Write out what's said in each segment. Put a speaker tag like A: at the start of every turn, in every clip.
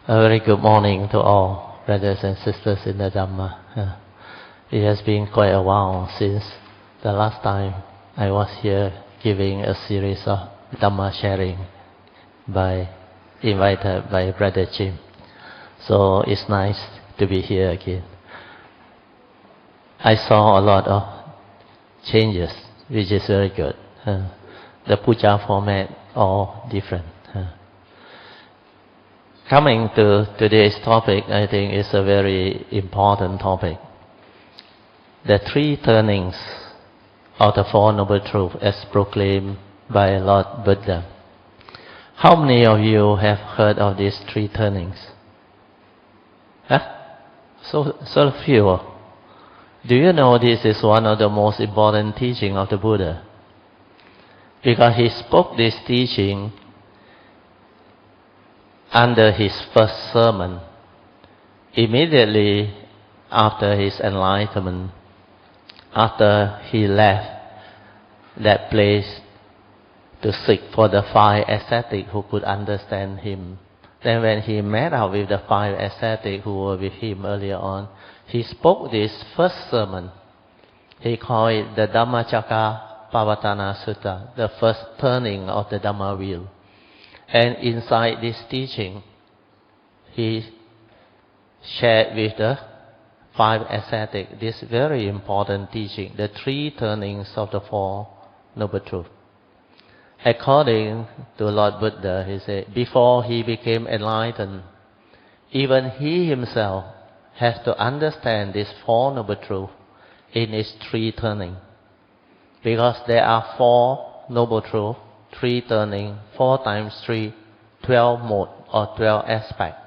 A: A very good morning to all brothers and sisters in the Dhamma. It has been quite a while since the last time I was here giving a series of Dhamma sharing invited by Brother Jim. So it's nice to be here again. I saw a lot of changes, which is very good. The puja format all different. Coming to today's topic, I think is a very important topic. The three turnings of the Four Noble Truths as proclaimed by Lord Buddha. How many of you have heard of these three turnings? So few. Do you know this is one of the most important teachings of the Buddha? Because he spoke this teaching under his first sermon, immediately after his enlightenment, after he left that place to seek for the five ascetics who could understand him. Then when he met up with the five ascetics who were with him earlier on, he spoke this first sermon. He called it the Dhammacakkappavattana Sutta, the first turning of the Dhamma wheel. And inside this teaching, he shared with the five ascetics this very important teaching, the three turnings of the Four Noble Truths. According to Lord Buddha, he said, before he became enlightened, even he himself has to understand this Four Noble Truths in its three turnings. Because there are Four Noble Truths, three turning, 4 times 3, 12 mode or 12 aspects,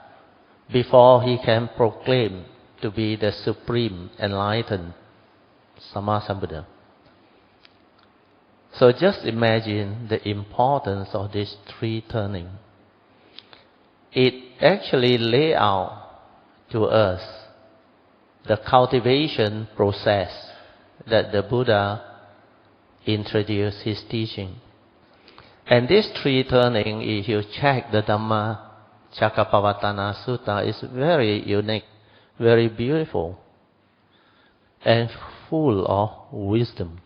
A: before he can proclaim to be the supreme enlightened Sammasambuddha. So just imagine the importance of this three turning. It actually lay out to us the cultivation process that the Buddha introduced his teaching. And this three turning, if you check the Dhammacakkappavattana Sutta, is very unique, very beautiful, and full of wisdom.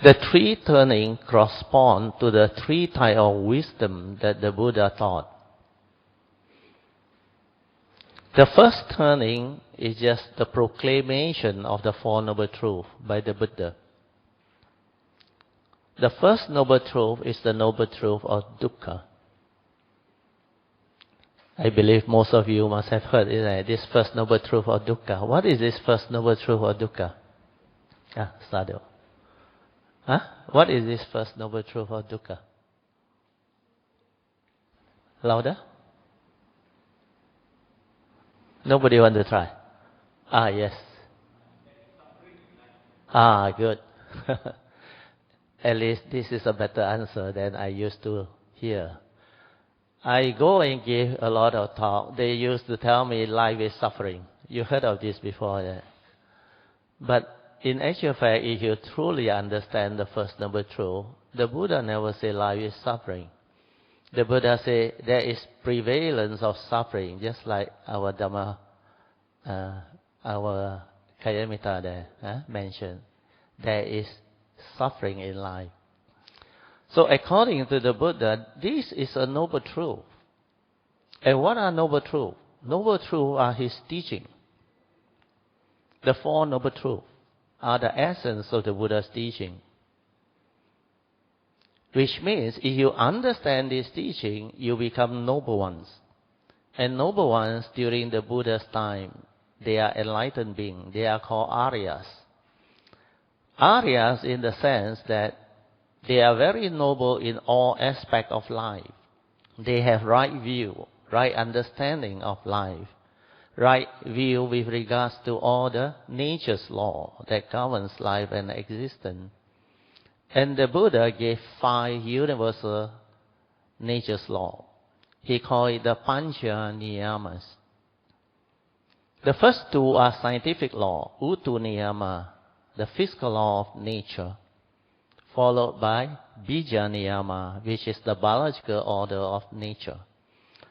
A: The three turning correspond to the three types of wisdom that the Buddha taught. The first turning is just the proclamation of the Four Noble Truths by the Buddha. The first Noble Truth is the Noble Truth of Dukkha. I believe most of you must have heard this first Noble Truth of Dukkha. What is this first Noble Truth of Dukkha? Sadhu. What is this first Noble Truth of Dukkha? Louder? Nobody want to try? Yes. Good. At least this is a better answer than I used to hear. I go and give a lot of talk. They used to tell me life is suffering. You heard of this before, yeah? But in actual fact, if you truly understand the first Noble Truth, the Buddha never say life is suffering. The Buddha say there is prevalence of suffering, just like our Dhamma, our Kayamitta there mentioned. There is suffering in life. So according to the Buddha, this is a noble truth. And what are noble truths? Noble truths are his teaching. The Four Noble Truths are the essence of the Buddha's teaching. Which means if you understand this teaching, you become noble ones. And noble ones during the Buddha's time, they are enlightened beings. They are called Aryas. Aryas in the sense that they are very noble in all aspects of life. They have right view, right understanding of life, right view with regards to all the nature's law that governs life and existence. And the Buddha gave 5 universal nature's law. He called it the Pancha Niyamas. The first 2 are scientific law, Uttu Niyama, the physical law of nature. followed by Bija Niyama, which is the biological order of nature.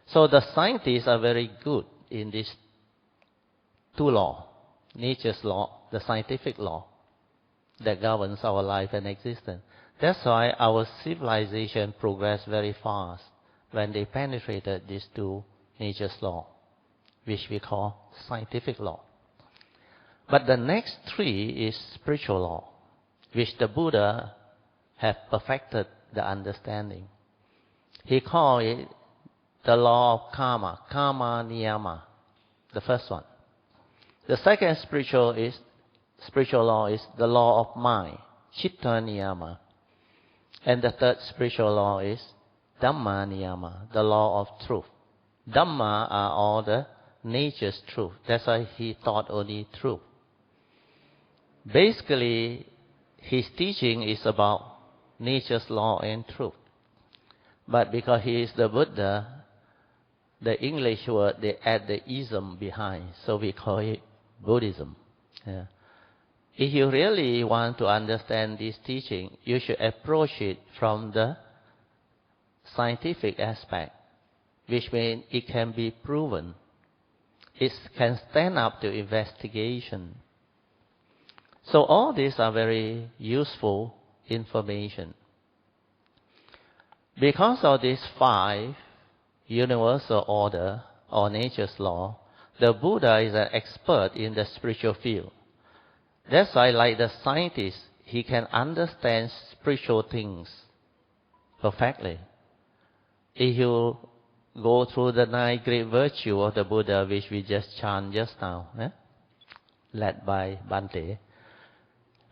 A: So the scientists are very good in these two laws, nature's law, the scientific law that governs our life and existence. That's why our civilization progressed very fast when they penetrated these two nature's law, which we call scientific law. But the next three is spiritual law, which the Buddha have perfected the understanding. He called it the law of karma, karma niyama, the first one. The second spiritual law is the law of mind, chitta niyama. And the third spiritual law is dhamma niyama, the law of truth. Dhamma are all the nature's truth. That's why he taught only truth. Basically, his teaching is about nature's law and truth. But because he is the Buddha, the English word, they add the ism behind, so we call it Buddhism. Yeah. If you really want to understand this teaching, you should approach it from the scientific aspect, which means it can be proven. It can stand up to investigation. So all these are very useful information. Because of these five universal order or nature's law, the Buddha is an expert in the spiritual field. That's why, like the scientist, he can understand spiritual things perfectly. If you go through the 9 great virtues of the Buddha, which we just chant just now, led by Bhante,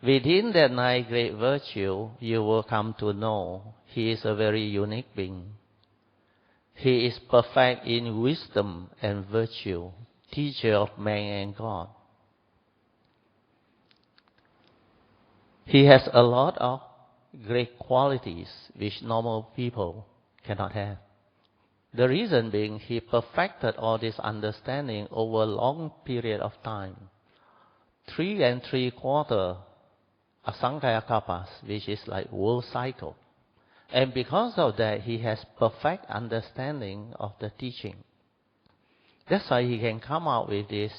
A: within that 9 great virtues, you will come to know he is a very unique being. He is perfect in wisdom and virtue, teacher of man and God. He has a lot of great qualities which normal people cannot have. The reason being, he perfected all this understanding over a long period of time. 3 3/4 Asankhaya-kalpas, which is like world cycle. And because of that, he has perfect understanding of the teaching. That's why he can come out with this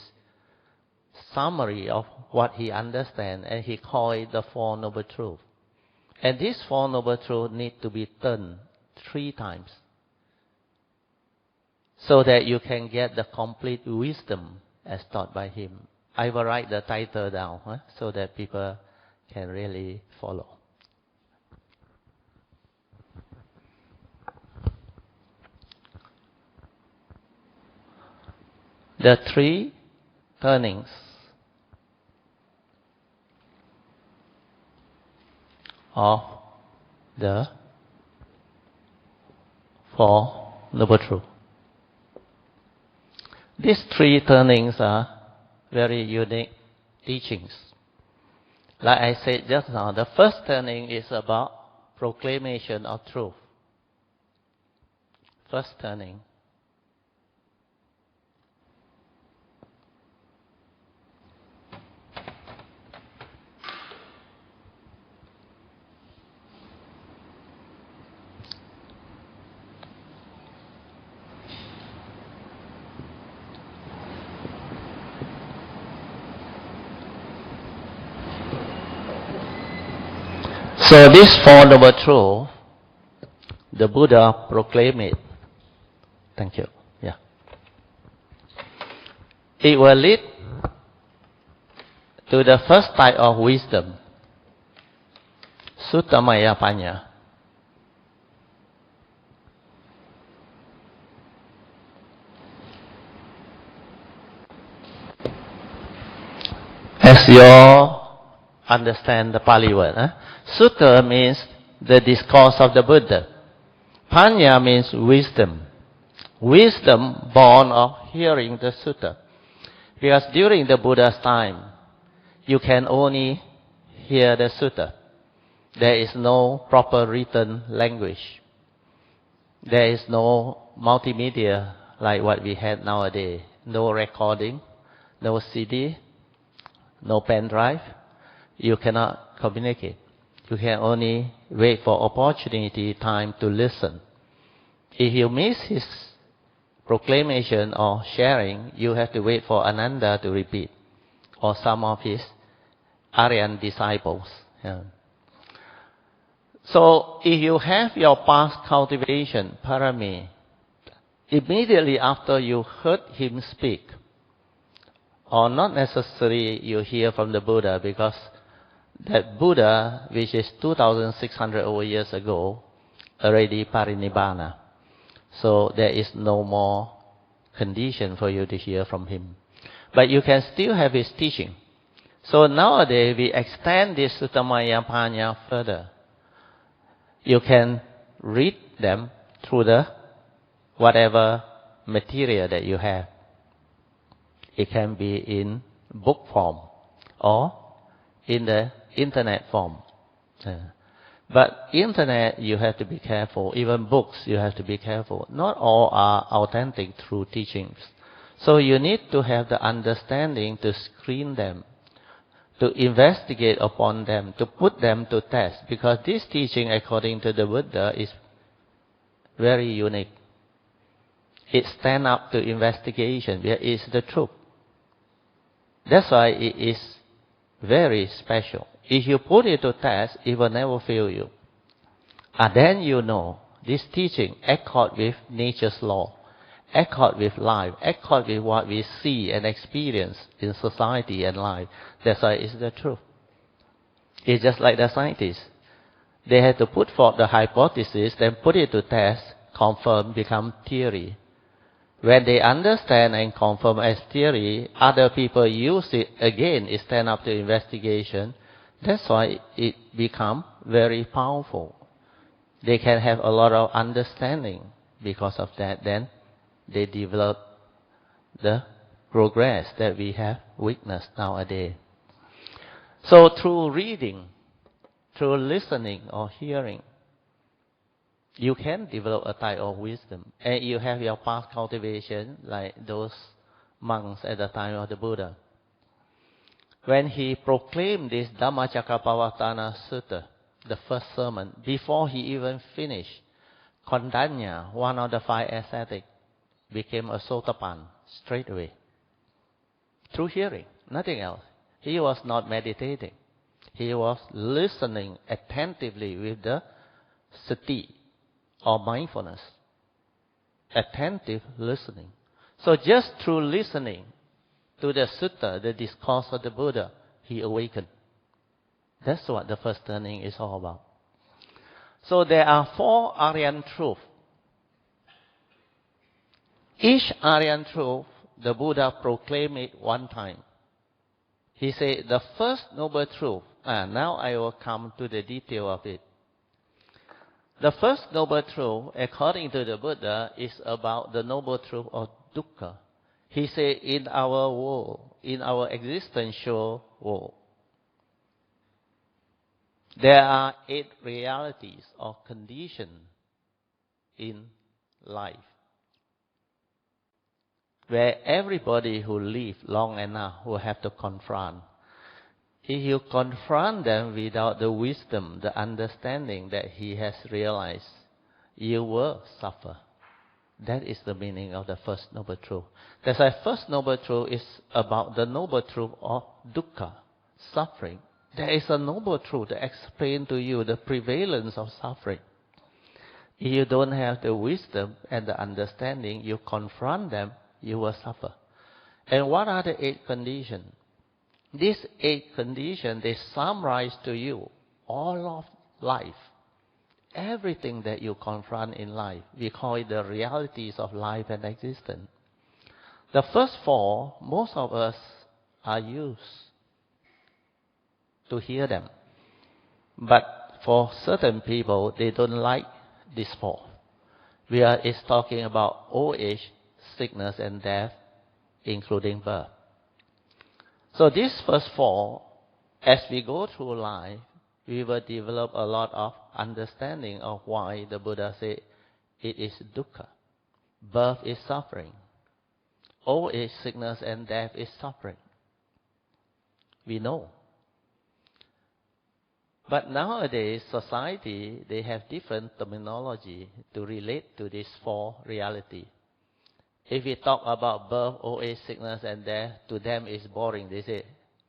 A: summary of what he understands, and he calls it the Four Noble Truths. And these Four Noble Truths need to be turned 3 times, so that you can get the complete wisdom as taught by him. I will write the title down so that people can really follow. The 3 turnings of the Four Noble Truths. These 3 turnings are very unique teachings. Like I said just now, the first turning is about proclamation of truth. First turning. So this Four Noble Truths, the Buddha proclaimed it. Thank you. Yeah. It will lead to the first type of wisdom, Suttamaya Panya. As you understand the Pali word, Sutta means the discourse of the Buddha. Panya means wisdom. Wisdom born of hearing the Sutta. Because during the Buddha's time, you can only hear the Sutta. There is no proper written language. There is no multimedia like what we have nowadays. No recording, no CD, no pen drive. You cannot communicate. You can only wait for opportunity, time to listen. If you miss his proclamation or sharing, you have to wait for Ananda to repeat, or some of his Aryan disciples. Yeah. So if you have your past cultivation, parami, immediately after you heard him speak, or not necessarily you hear from the Buddha, because that Buddha, which is 2,600 over years ago, already parinibbana. So there is no more condition for you to hear from him. But you can still have his teaching. So nowadays we extend this Suttamaya Panya further. You can read them through the whatever material that you have. It can be in book form or in the internet form. But internet, you have to be careful. Even books, you have to be careful. Not all are authentic true teachings. So you need to have the understanding to screen them, to investigate upon them, to put them to test. Because this teaching, according to the Buddha, is very unique. It stands up to investigation. Where is the truth? That's why it is very special. If you put it to test, it will never fail you. And then you know this teaching accord with nature's law, accord with life, accord with what we see and experience in society and life. That's why it's the truth. It's just like the scientists. They had to put forth the hypothesis, then put it to test, confirm, become theory. When they understand and confirm as theory, other people use it again, it stand up to investigation. That's why it become very powerful. They can have a lot of understanding. Because of that, then they develop the progress that we have witnessed nowadays. So through reading, through listening or hearing, you can develop a type of wisdom. And you have your past cultivation, like those monks at the time of the Buddha. When he proclaimed this Dhammacakkappavattana Sutta, the first sermon, before he even finished, Kondanya, one of the 5 ascetics, became a Sotapan straight away. Through hearing, nothing else. He was not meditating. He was listening attentively with the sati, or mindfulness. Attentive listening. So just through listening to the sutta, the discourse of the Buddha, he awakened. That's what the first turning is all about. So there are 4 Aryan truths. Each Aryan truth, the Buddha proclaimed it one time. He said, the first noble truth, now I will come to the detail of it. The first noble truth, according to the Buddha, is about the noble truth of dukkha. He said, in our world, in our existential world, there are 8 realities or conditions in life, where everybody who lives long enough will have to confront. If you confront them without the wisdom, the understanding that he has realized, you will suffer. That is the meaning of the first noble truth. That's why first noble truth is about the noble truth of dukkha, suffering. There is a noble truth to explain to you the prevalence of suffering. If you don't have the wisdom and the understanding, you confront them, you will suffer. And what are the 8 conditions? These 8 conditions, they summarize to you all of life. Everything that you confront in life, we call it the realities of life and existence. The first 4, most of us are used to hear them. But for certain people, they don't like these 4. It's talking about old age, sickness and death, including birth. So these first 4, as we go through life, we will develop a lot of understanding of why the Buddha said it is dukkha. Birth is suffering. Old age, sickness and death is suffering. We know. But nowadays, society, they have different terminology to relate to this four reality. If we talk about birth, old age, sickness, and death, to them it's boring. They say,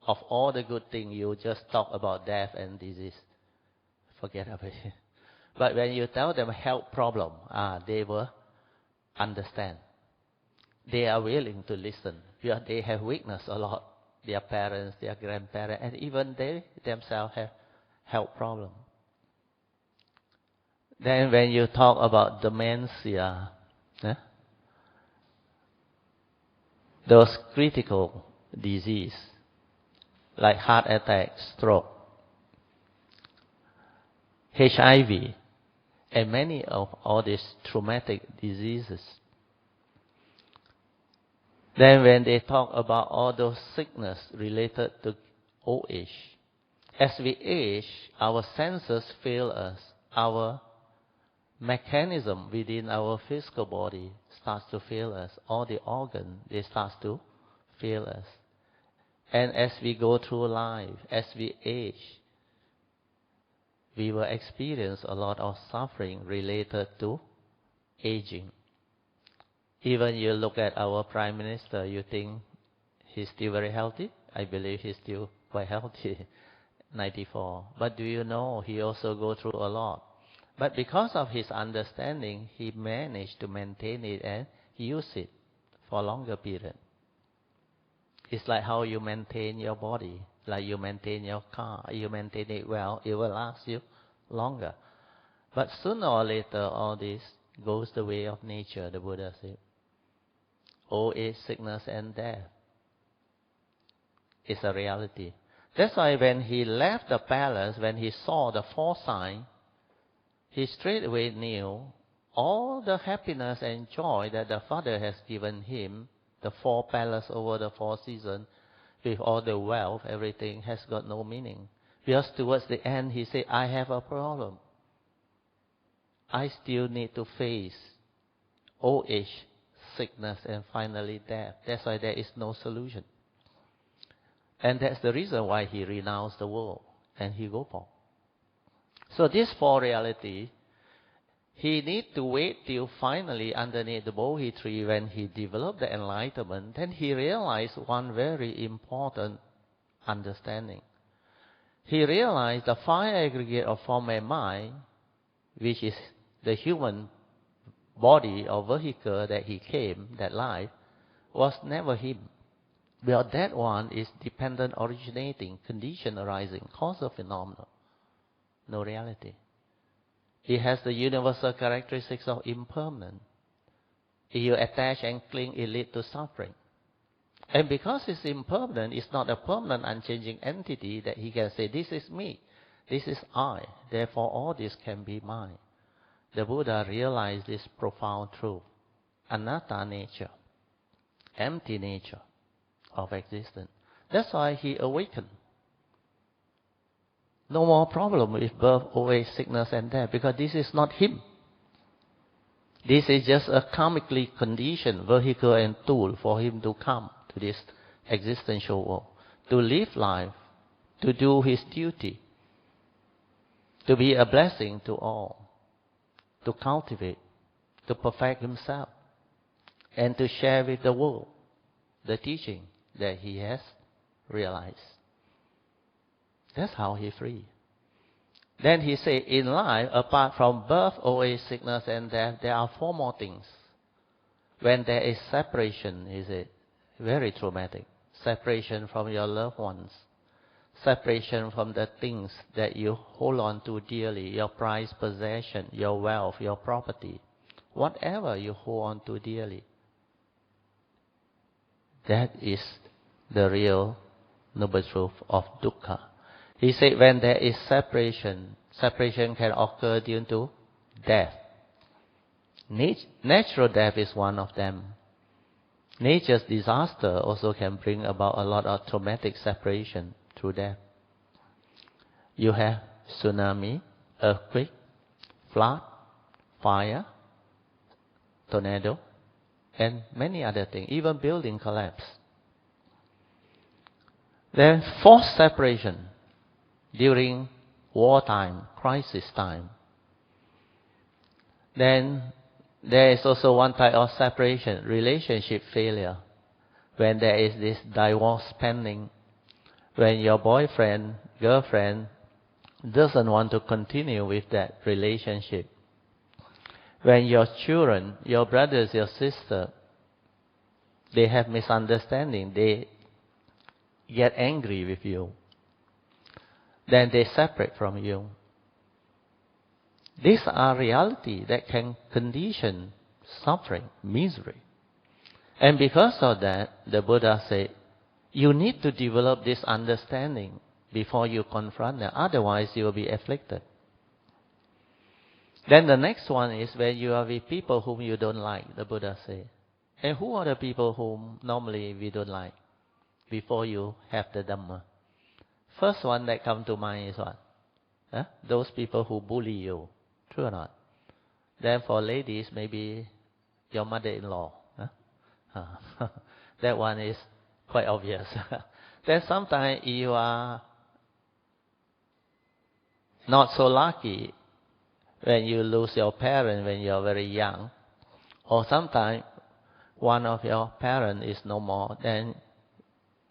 A: of all the good things, you just talk about death and disease. Forget about it. But when you tell them health problem, they will understand. They are willing to listen because they have weakness a lot. Their parents, their grandparents, and even they themselves have health problem. Then when you talk about dementia, those critical disease like heart attack, stroke, HIV, and many of all these traumatic diseases. Then when they talk about all those sickness related to old age, as we age, our senses fail us. Our mechanism within our physical body starts to fail us. All the organs, they start to fail us. And as we go through life, as we age, we will experience a lot of suffering related to aging. Even you look at our Prime Minister, you think he's still very healthy? I believe he's still quite healthy, 94. But do you know, he also goes through a lot. But because of his understanding, he managed to maintain it and use it for a longer period. It's like how you maintain your body, like you maintain your car. You maintain it well, it will last you longer. But sooner or later, all this goes the way of nature, the Buddha said. Old age, sickness, and death is a reality. That's why when he left the palace, when he saw the four signs, he straightway knew all the happiness and joy that the Father has given him, the four palaces over the four seasons, with all the wealth, everything has got no meaning. Because towards the end, he said, I have a problem. I still need to face old age, sickness, and finally death. That's why there is no solution. And that's the reason why he renounced the world and he go for. So this four reality, he need to wait till finally underneath the Bodhi tree when he developed the enlightenment, then he realized one very important understanding. He realized the five aggregate of form and mind, which is the human body or vehicle that he came, that life, was never him. Well, that one is dependent originating, condition arising, cause of phenomena. No reality. It has the universal characteristics of impermanent. If you attach and cling, it leads to suffering. And because it's impermanent, it's not a permanent, unchanging entity that he can say, this is me, this is I, therefore all this can be mine. The Buddha realized this profound truth. Anatta nature, empty nature of existence. That's why he awakened. No more problem with birth, old age, sickness, and death, because this is not him. This is just a karmically conditioned vehicle and tool for him to come to this existential world, to live life, to do his duty, to be a blessing to all, to cultivate, to perfect himself, and to share with the world the teaching that he has realized. That's how he free. Then he said, in life, apart from birth, old age, sickness, and death, there are four more things. When there is separation, he said, very traumatic. Separation from your loved ones. Separation from the things that you hold on to dearly, your prized possession, your wealth, your property. Whatever you hold on to dearly. That is the real noble truth of dukkha. He said when there is separation, separation can occur due to death. Natural death is one of them. Nature's disaster also can bring about a lot of traumatic separation through death. You have tsunami, earthquake, flood, fire, tornado, and many other things, even building collapse. Then forced separation during wartime, crisis time. Then there is also one type of separation, relationship failure. When there is this divorce pending, when your boyfriend, girlfriend doesn't want to continue with that relationship. When your children, your brothers, your sister, they have misunderstanding, they get angry with you, then they separate from you. These are reality that can condition suffering, misery. And because of that, the Buddha said, you need to develop this understanding before you confront them. Otherwise, you will be afflicted. Then the next one is when you are with people whom you don't like, the Buddha said. And who are the people whom normally we don't like before you have the Dhamma? First one that comes to mind is what? Those people who bully you. True or not? Then for ladies, maybe your mother-in-law. That one is quite obvious. Then sometimes you are not so lucky when you lose your parent when you are very young. Or sometimes one of your parents is no more, then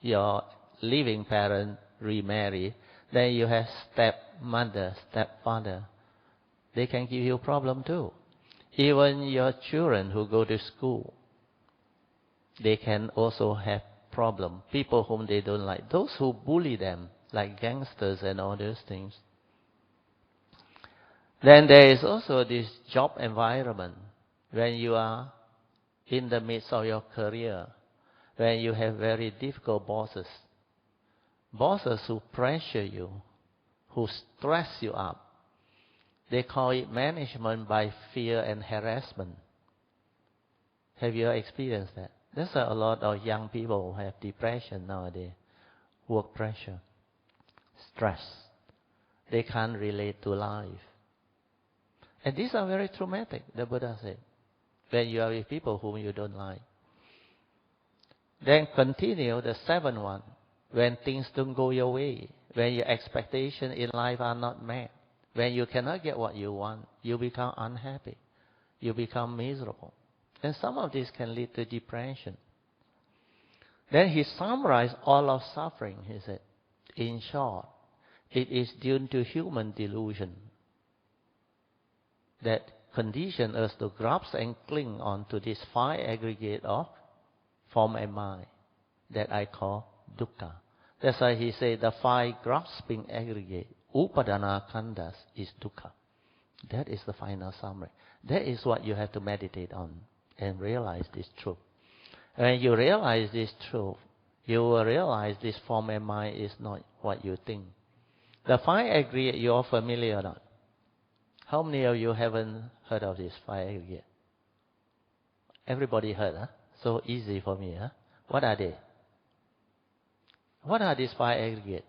A: your living parent remarry. Then you have stepmother, stepfather. They can give you problem too. Even your children who go to school, they can also have problem. People whom they don't like. Those who bully them, like gangsters and all those things. Then there is also this job environment. When you are in the midst of your career, when you have very difficult bosses. Bosses who pressure you, who stress you up. They call it management by fear and harassment. Have you experienced that? There's a lot of young people who have depression nowadays. Work pressure, stress. They can't relate to life. And these are very traumatic, the Buddha said, when you are with people whom you don't like. Then continue the seventh one, when things don't go your way, when your expectations in life are not met, when you cannot get what you want, you become unhappy, you become miserable. And some of this can lead to depression. Then he summarized all of suffering, he said, in short, it is due to human delusion that condition us to grasp and cling on to this five aggregate of form and mind that I call dukkha. That's why he said the five grasping aggregate, upadana khandhas, is dukkha. That is the final summary. That is what you have to meditate on and realize this truth. When you realize this truth, you will realize this form and mind is not what you think. The five aggregate, you are familiar or not? How many of you haven't heard of this five aggregate? Everybody heard, huh? So easy for me, huh? What are they? What are these five aggregates?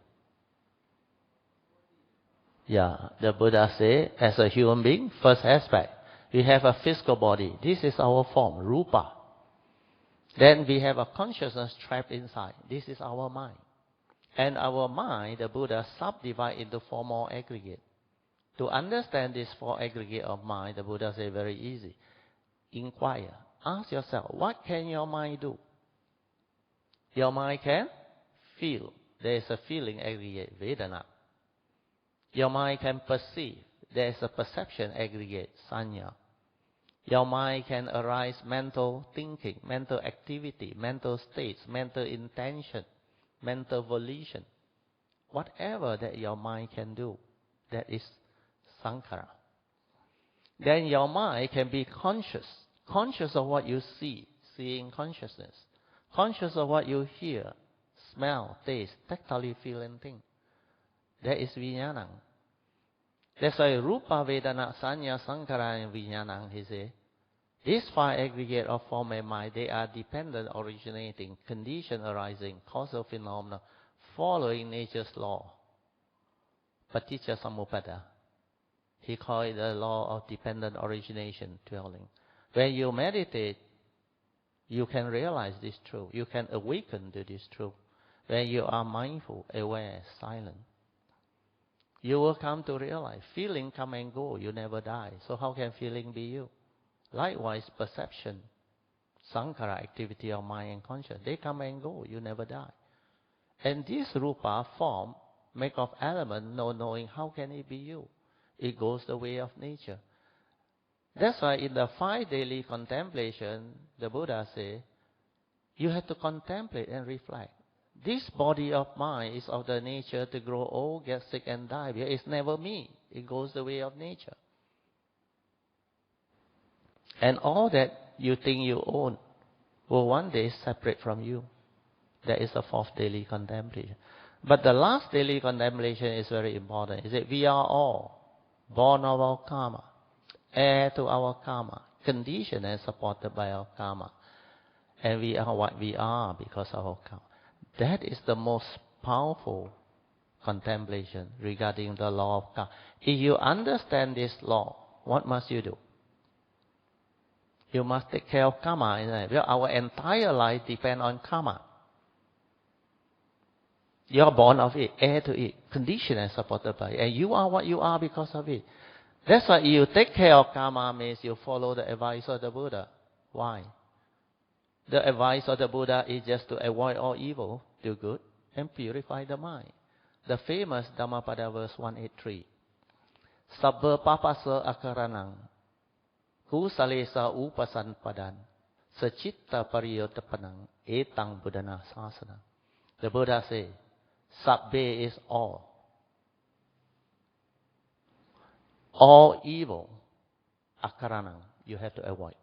A: Yeah, the Buddha said, as a human being, first aspect, we have a physical body. This is our form, rupa. Then we have a consciousness trapped inside. This is our mind. And our mind, the Buddha subdivided into four more aggregates. To understand this four aggregate of mind, the Buddha said very easy. Inquire. Ask yourself, what can your mind do? Your mind can feel. There is a feeling aggregate, Vedana. Your mind can perceive. There is a perception aggregate, Sanya. Your mind can arise mental thinking, mental activity, mental states, mental intention, mental volition. Whatever that your mind can do, that is Sankhara. Then your mind can be conscious. Conscious of what you see, seeing consciousness. Conscious of what you hear, smell, taste, tactile feel and think. That is Vijnana. That's why Rupa, Vedana, Sanya, Sankhara and Vijnana, he says, these five aggregates of form and mind, they are dependent, originating, condition arising, causal phenomena, following nature's law. Paticca Samuppada. He called it the law of dependent origination, dwelling. When you meditate, you can realize this truth. You can awaken to this truth. When you are mindful, aware, silent. You will come to realize feeling come and go, you never die. So how can feeling be you? Likewise, perception, sankhara, activity of mind and conscience, they come and go, you never die. And this rupa form, make of element, no knowing, how can it be you? It goes the way of nature. That's why in the 5 daily contemplation, the Buddha say, you have to contemplate and reflect. This body of mine is of the nature to grow old, get sick and die. It's never me. It goes the way of nature. And all that you think you own will one day separate from you. That is the 4th daily contemplation. But the last daily contemplation is very important. It says, we are all born of our karma, heir to our karma, conditioned and supported by our karma. And we are what we are because of our karma. That is the most powerful contemplation regarding the law of karma. If you understand this law, what must you do? You must take care of karma. Isn't it? Our entire life depends on karma. You are born of it, heir to it, conditioned and supported by it. And you are what you are because of it. That's why you take care of karma means you follow the advice of the Buddha. Why? The advice of the Buddha is just to avoid all evil, do good, and purify the mind. The famous Dhammapada verse 183. Sabba papasa akaranang, kusalesa upasanpadan, sachitta pariyotapanang, etang buddhana sasana. The Buddha says, Sabbe is all. All evil, akaranang, you have to avoid.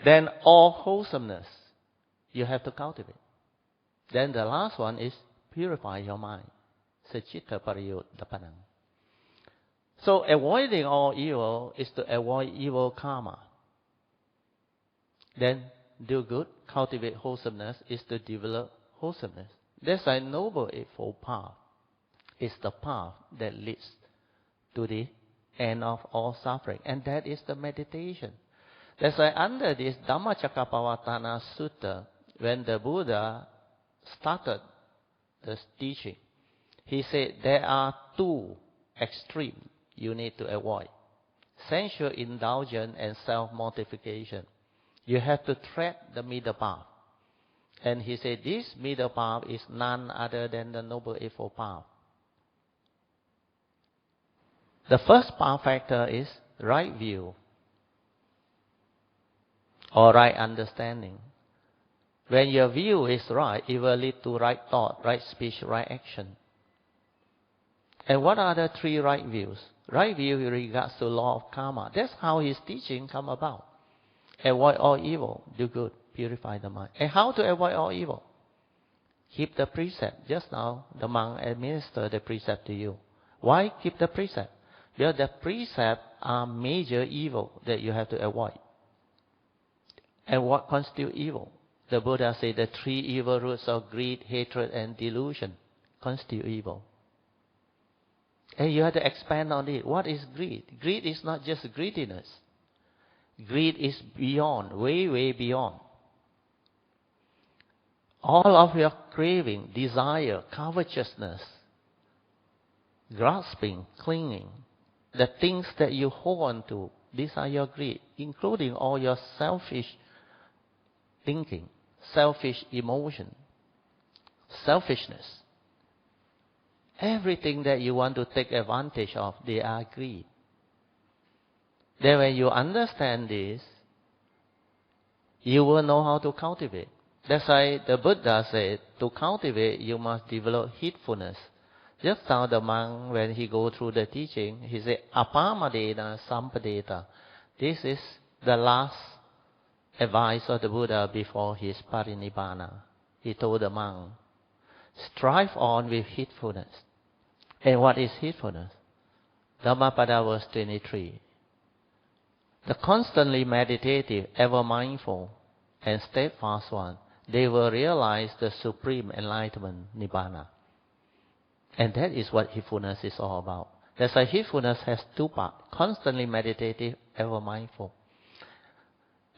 A: Then all wholesomeness, you have to cultivate. Then the last one is purify your mind. Sachitta pariyotapanang. So avoiding all evil is to avoid evil karma. Then do good, cultivate wholesomeness is to develop wholesomeness. That's why Noble Eightfold Path is the path that leads to the end of all suffering. And that is the meditation. That's why under this Dhammacakkappavattana Sutta, when the Buddha started the teaching, he said there are 2 extremes you need to avoid. Sensual indulgence and self-mortification. You have to tread the middle path. And he said this middle path is none other than the Noble Eightfold Path. The first path factor is right view or right understanding. When your view is right, it will lead to right thought, right speech, right action. And what are the 3 right views? Right view in regards to law of karma. That's how his teaching come about. Avoid all evil, do good, purify the mind. And how to avoid all evil? Keep the precept. Just now, the monk administered the precept to you. Why keep the precept? Because the precepts are major evil that you have to avoid. And what constitutes evil? The Buddha said the 3 evil roots of greed, hatred, and delusion constitute evil. And you have to expand on it. What is greed? Greed is not just greediness. Greed is beyond, way, way beyond. All of your craving, desire, covetousness, grasping, clinging, the things that you hold on to, these are your greed, including all your selfish thinking, selfish emotion, selfishness. Everything that you want to take advantage of, they are greed. Then when you understand this, you will know how to cultivate. That's why the Buddha said, to cultivate, you must develop heedfulness. Just now the monk, when he go through the teaching, he said, Apamadena sampadeta. This is the last advice of the Buddha before his parinibbana. He told the monk, strive on with heedfulness. And what is heedfulness? Dhammapada verse 23. The constantly meditative, ever mindful, and steadfast one, they will realize the supreme enlightenment, Nibbana. And that is what heedfulness is all about. That's why heedfulness has 2 parts. Constantly meditative, ever mindful.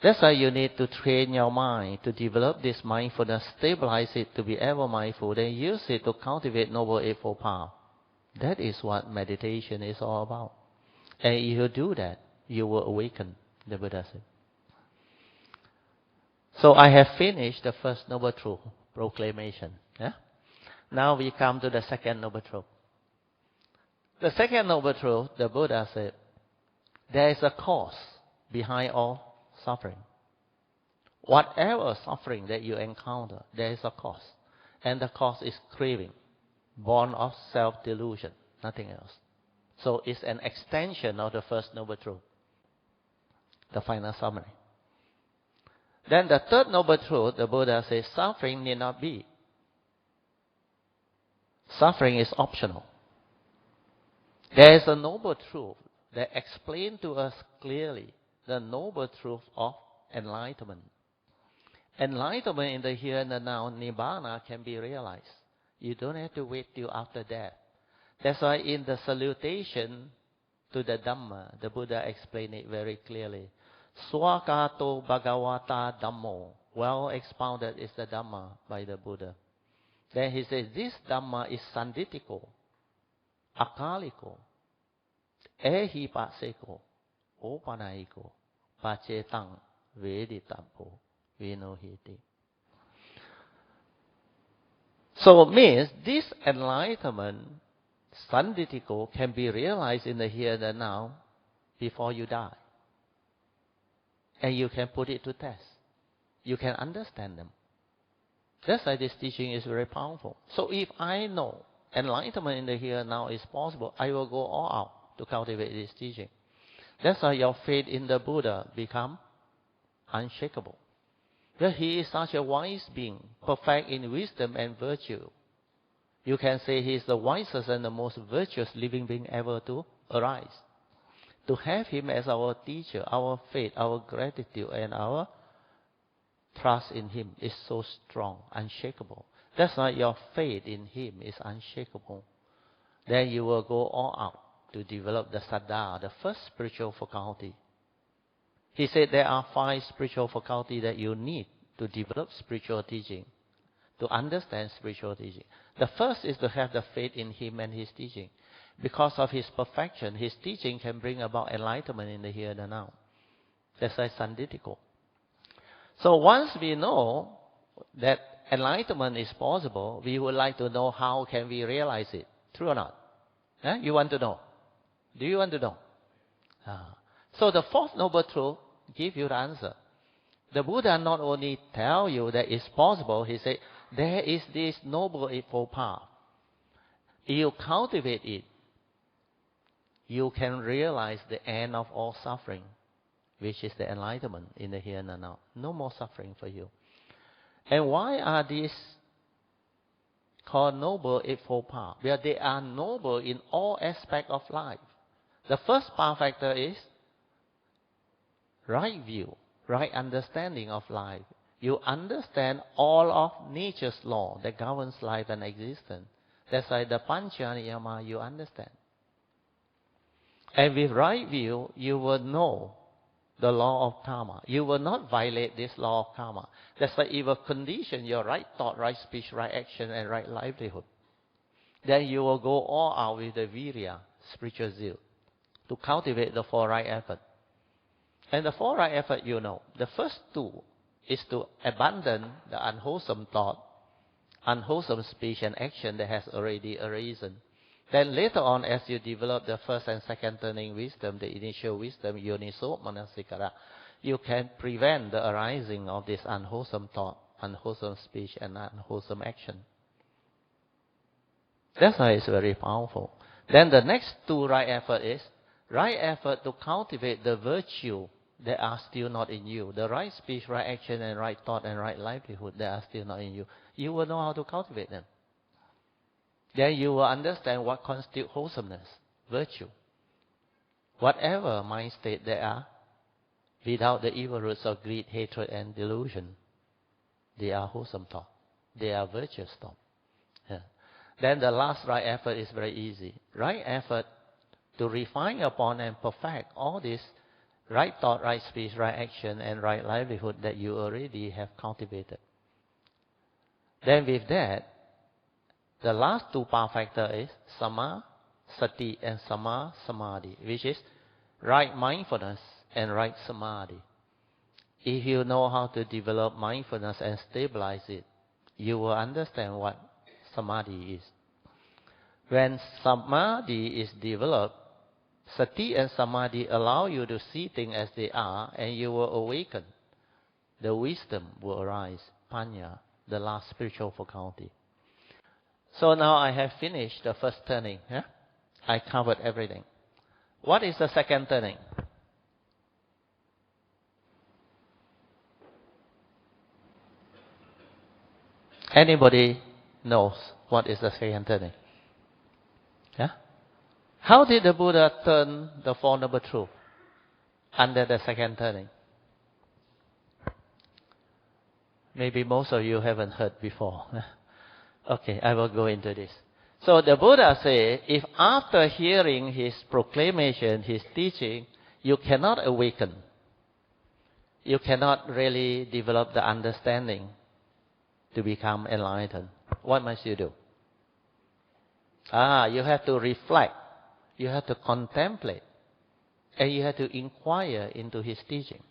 A: That's why you need to train your mind to develop this mindfulness, stabilize it to be ever mindful, then use it to cultivate Noble Eightfold Path. That is what meditation is all about. And if you do that, you will awaken, the Buddha said. So I have finished the first Noble Truth proclamation. Yeah? Now we come to the second Noble Truth. The second Noble Truth, the Buddha said, there is a cause behind all suffering. Whatever suffering that you encounter, there is a cause. And the cause is craving, born of self-delusion, nothing else. So it's an extension of the first Noble Truth, the final summary. Then the third Noble Truth, the Buddha says, suffering need not be. Suffering is optional. There is a Noble Truth that explains to us clearly the Noble Truth of enlightenment. Enlightenment in the here and the now, Nibbana, can be realized. You don't have to wait till after death. That's why in the salutation to the Dhamma, the Buddha explained it very clearly. Swakato Bhagavata Dhammo. Well expounded is the Dhamma by the Buddha. Then he says, this Dhamma is sanditiko, akaliko, ehipaseko, opanaiko, pacetang, veditapo, vinohiti. So it means this enlightenment, sanditiko, can be realized in the here and the now before you die. And you can put it to test. You can understand them. That's why this teaching is very powerful. So if I know enlightenment in the here and now is possible, I will go all out to cultivate this teaching. That's why your faith in the Buddha become unshakable. Because he is such a wise being, perfect in wisdom and virtue. You can say he is the wisest and the most virtuous living being ever to arise. To have him as our teacher, our faith, our gratitude, and our trust in him is so strong, unshakable. That's why your faith in him is unshakable. Then you will go all out to develop the Saddha, the first spiritual faculty. He said there are 5 spiritual faculties that you need to develop spiritual teaching, to understand spiritual teaching. The first is to have the faith in him and his teaching. Because of his perfection, his teaching can bring about enlightenment in the here and the now. That's why sanditiko. So once we know that enlightenment is possible, we would like to know how can we realize it. True or not? You want to know? Do you want to know? So the fourth Noble Truth gives you the answer. The Buddha not only tell you that it's possible, he said, there is this Noble Eightfold Path. You cultivate it, you can realize the end of all suffering, which is the enlightenment in the here and the now. No more suffering for you. And why are these called Noble Eightfold Path? Because they are noble in all aspects of life. The first path factor is right view, right understanding of life. You understand all of nature's law that governs life and existence. That's why the Panchaniyama you understand. And with right view, you will know the law of karma. You will not violate this law of karma. That's why it will condition your right thought, right speech, right action, and right livelihood. Then you will go all out with the virya, spiritual zeal, to cultivate the 4 right effort. And the 4 right effort, you know. The first 2 is to abandon the unwholesome thought, unwholesome speech and action that has already arisen. Then later on, as you develop the first and second turning wisdom, the initial wisdom, yoniso manasikara, you can prevent the arising of this unwholesome thought, unwholesome speech, and unwholesome action. That's why it's very powerful. Then the next 2 right effort is right effort to cultivate the virtue that are still not in you. The right speech, right action, and right thought, and right livelihood that are still not in you. You will know how to cultivate them. Then you will understand what constitutes wholesomeness, virtue. Whatever mind state they are, without the evil roots of greed, hatred, and delusion, they are wholesome thought. They are virtuous thought. Yeah. Then the last right effort is very easy. Right effort to refine upon and perfect all these right thought, right speech, right action, and right livelihood that you already have cultivated. Then with that, the last two power factor is Sama Sati and Sama Samadhi, which is right mindfulness and right samadhi. If you know how to develop mindfulness and stabilize it, you will understand what samadhi is. When samadhi is developed, sati and samadhi allow you to see things as they are, and you will awaken. The wisdom will arise, panya, the last spiritual faculty. So now I have finished the first turning. Yeah? I covered everything. What is the second turning? Anybody knows what is the second turning? Yeah? How did the Buddha turn the Four Noble Truths under the second turning? Maybe most of you haven't heard before. Okay, I will go into this. So the Buddha said, if after hearing his proclamation, his teaching, you cannot awaken, you cannot really develop the understanding to become enlightened, what must you do? You have to reflect, you have to contemplate, and you have to inquire into his teaching.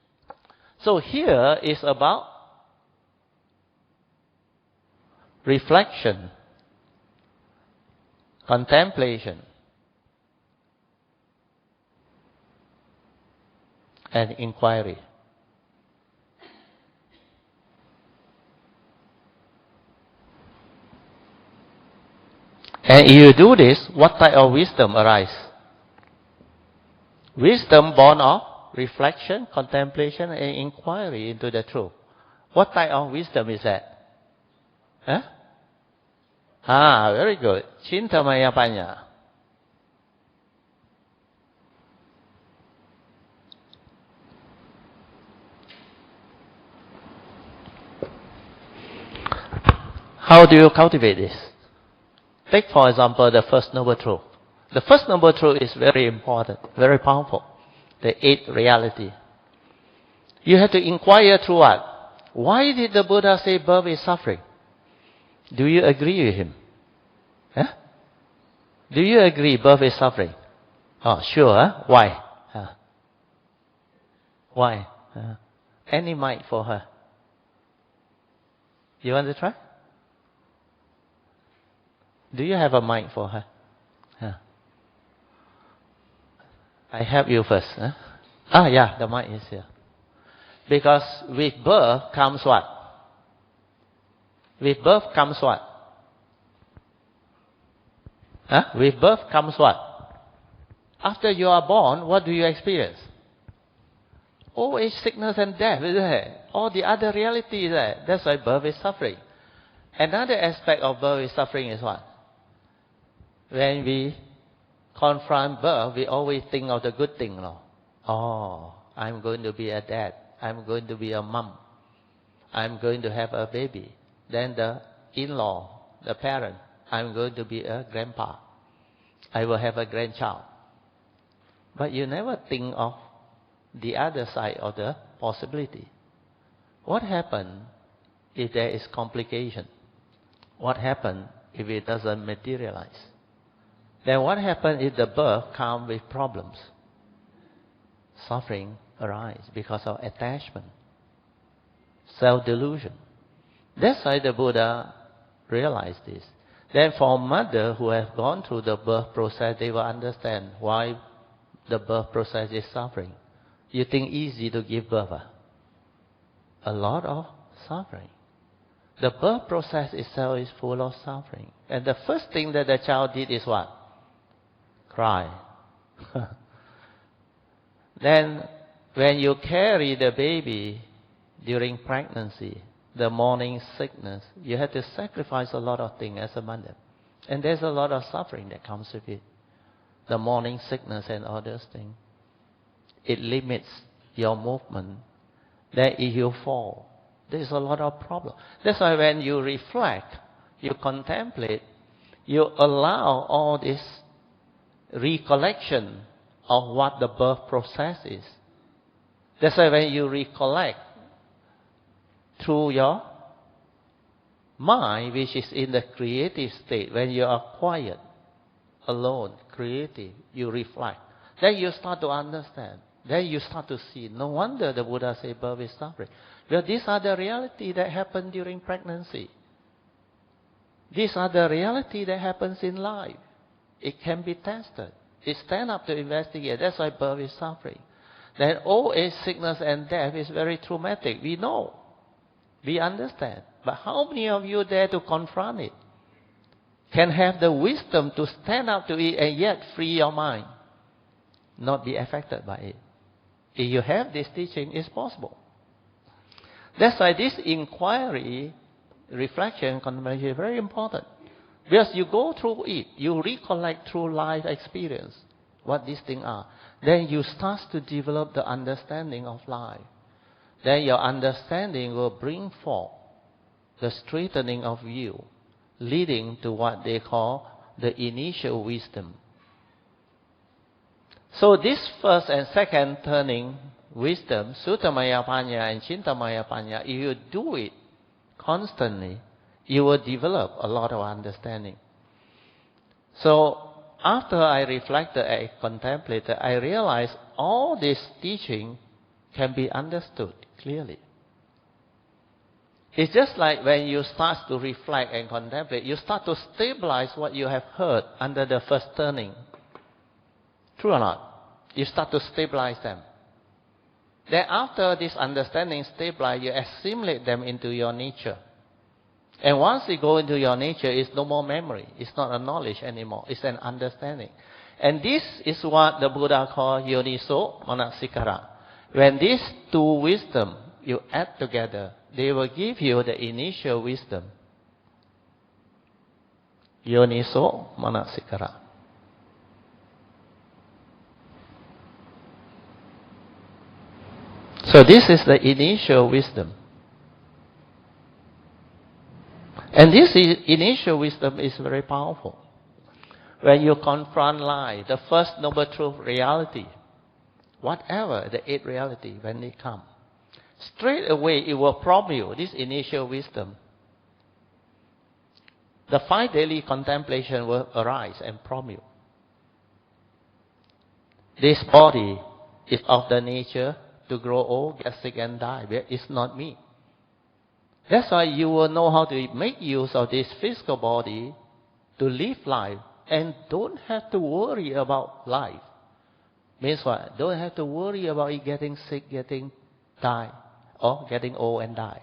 A: So here is about reflection, contemplation, and inquiry. And if you do this, what type of wisdom arises? Wisdom born of reflection, contemplation, and inquiry into the truth. What type of wisdom is that? Very good. Cintamaya Panya. How do you cultivate this? Take, for example, the First Noble Truth. The First Noble Truth is very important, very powerful. The eighth reality. You have to inquire through what? Why did the Buddha say birth is suffering? Do you agree with him? Do you agree birth is suffering? Oh, sure. Why? Why? Any mic for her? You want to try? Do you have a mic for her? I help you first. Yeah, the mic is here. Because with birth comes what? With birth comes what? With birth comes what? After you are born, what do you experience? Old age, sickness, and death, isn't it? All the other realities there. That's why birth is suffering. Another aspect of birth is suffering is what? When we confront birth, we always think of the good thing. No? Oh, I'm going to be a dad. I'm going to be a mom. I'm going to have a baby. Then the in-law, the parent, I'm going to be a grandpa. I will have a grandchild. But you never think of the other side of the possibility. What happens if there is complication? What happens if it doesn't materialize? Then what happens if the birth comes with problems? Suffering arises because of attachment, self-delusion. That's why the Buddha realized this. Then for mother who have gone through the birth process, they will understand why the birth process is suffering. You think easy to give birth? A lot of suffering. The birth process itself is full of suffering. And the first thing that the child did is what? Cry. Then when you carry the baby during pregnancy, the morning sickness, you have to sacrifice a lot of things as a mother. And there's a lot of suffering that comes with it. The morning sickness and all those things. It limits your movement. Then if you fall, there's a lot of problem. That's why when you reflect, you contemplate, you allow all this recollection of what the birth process is. That's why when you recollect through your mind, which is in the creative state, when you are quiet, alone, creative, you reflect. Then you start to understand. Then you start to see. No wonder the Buddha said birth is suffering. Well, these are the reality that happen during pregnancy. These are the reality that happens in life. It can be tested. It stand up to investigate. That's why birth is suffering. Then old age, sickness, and death is very traumatic. We know. We understand. But how many of you dare to confront it? Can have the wisdom to stand up to it and yet free your mind, not be affected by it. If you have this teaching, it's possible. That's why this inquiry, reflection, contemplation is very important. Because you go through it, you recollect through life experience what these things are. Then you start to develop the understanding of life. Then your understanding will bring forth the straightening of view, leading to what they call the initial wisdom. So this first and second turning wisdom, Suttamaya Panya and Chintamaya Panya, if you do it constantly, you will develop a lot of understanding. So after I reflected and contemplated, I realized all this teaching can be understood clearly. It's just like when you start to reflect and contemplate, you start to stabilize what you have heard under the first turning. True or not? You start to stabilize them. Then after this understanding stabilize, you assimilate them into your nature. And once it go into your nature, it's no more memory. It's not a knowledge anymore. It's an understanding. And this is what the Buddha called Yoniso Manasikara. When these two wisdom you add together, they will give you the initial wisdom. Yoniso Manasikara. So this is the initial wisdom. And this initial wisdom is very powerful. When you confront life, the first noble truth reality, whatever the eight reality, when they come, straight away it will prompt you, this initial wisdom. The 5 daily contemplation will arise and prompt you. This body is of the nature to grow old, get sick and die. It's not me. That's why you will know how to make use of this physical body to live life and don't have to worry about life. Means what? Don't have to worry about it getting sick, getting die, or getting old and die.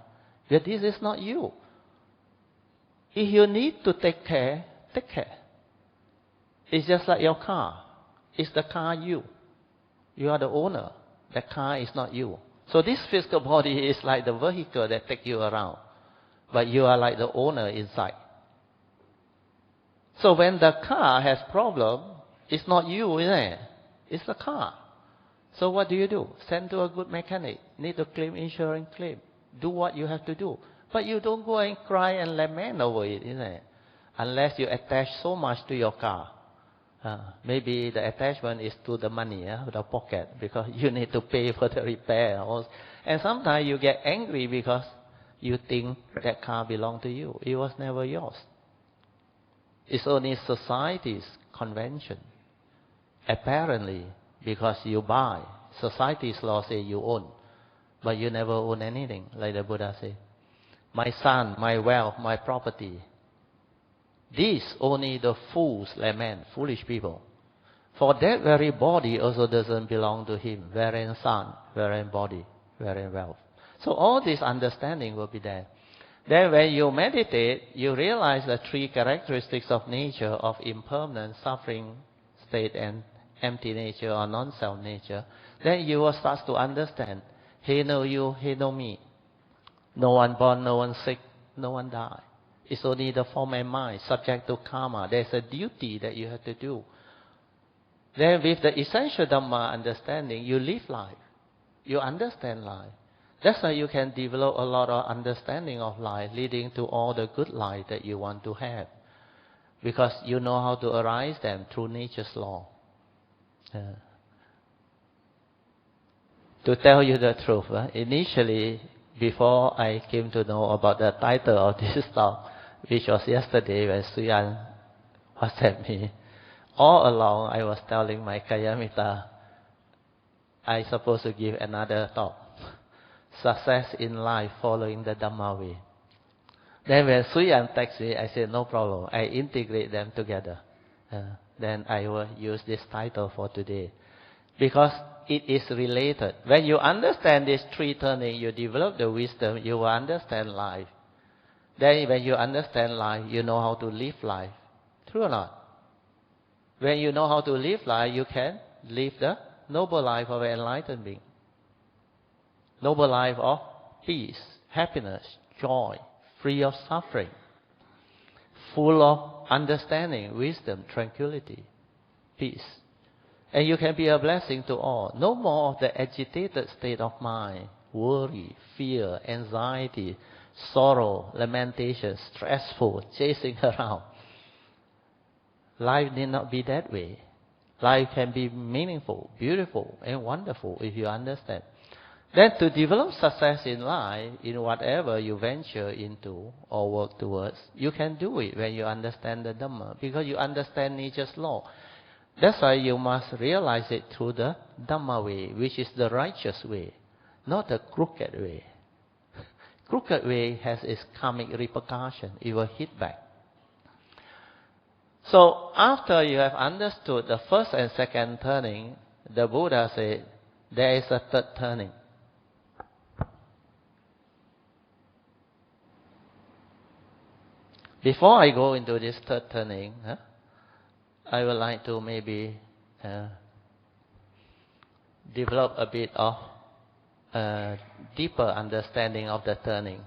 A: Because this is not you. If you need to take care, take care. It's just like your car. Is the car you? You are the owner. The car is not you. So this physical body is like the vehicle that takes you around. But you are like the owner inside. So when the car has problem, it's not you in there. It's the car. So what do? Send to a good mechanic. Need to claim insurance claim. Do what you have to do. But you don't go and cry and lament over it, isn't it? Unless you attach so much to your car. Maybe the attachment is to the money, the pocket, because you need to pay for the repair. And sometimes you get angry because you think that car belongs to you. It was never yours. It's only society's convention. Apparently, because you buy, society's law say you own, but you never own anything, like the Buddha said. My son, my wealth, my property. These only the fools lament, foolish people. For that very body also doesn't belong to him. Wherein son, wherein body, wherein wealth. So all this understanding will be there. Then when you meditate, you realize the 3 characteristics of nature, of impermanent, suffering state and empty nature or non-self nature. Then you will start to understand. He know you, he know me. No one born, no one sick, no one die. It's only the form and mind, subject to karma. There's a duty that you have to do. Then with the essential Dhamma understanding, you live life. You understand life. That's why you can develop a lot of understanding of life, leading to all the good life that you want to have. Because you know how to arise them through nature's law. To tell you the truth, initially, before I came to know about the title of this talk, which was yesterday when Suyan WhatsApp me, all along I was telling my Kayamita, I supposed to give another talk. Success in life following the Dhamma way. Then when Suyan texted me, I said, no problem. I integrate them together. Then I will use this title for today. Because it is related. When you understand these three turnings, you develop the wisdom, you will understand life. Then when you understand life, you know how to live life. True or not? When you know how to live life, you can live the noble life of an enlightened being. Noble life of peace, happiness, joy, free of suffering, full of understanding, wisdom, tranquility, peace. And you can be a blessing to all. No more of the agitated state of mind, worry, fear, anxiety, sorrow, lamentation, stressful, chasing around. Life need not be that way. Life can be meaningful, beautiful, and wonderful if you understand. Then to develop success in life, in whatever you venture into or work towards, you can do it when you understand the Dhamma, because you understand nature's law. That's why you must realize it through the Dhamma way, which is the righteous way, not the crooked way. Crooked way has its karmic repercussion. It will hit back. So after you have understood the first and second turning, the Buddha said, there is a third turning. Before I go into this third turning, I would like to maybe develop a bit of deeper understanding of the turning.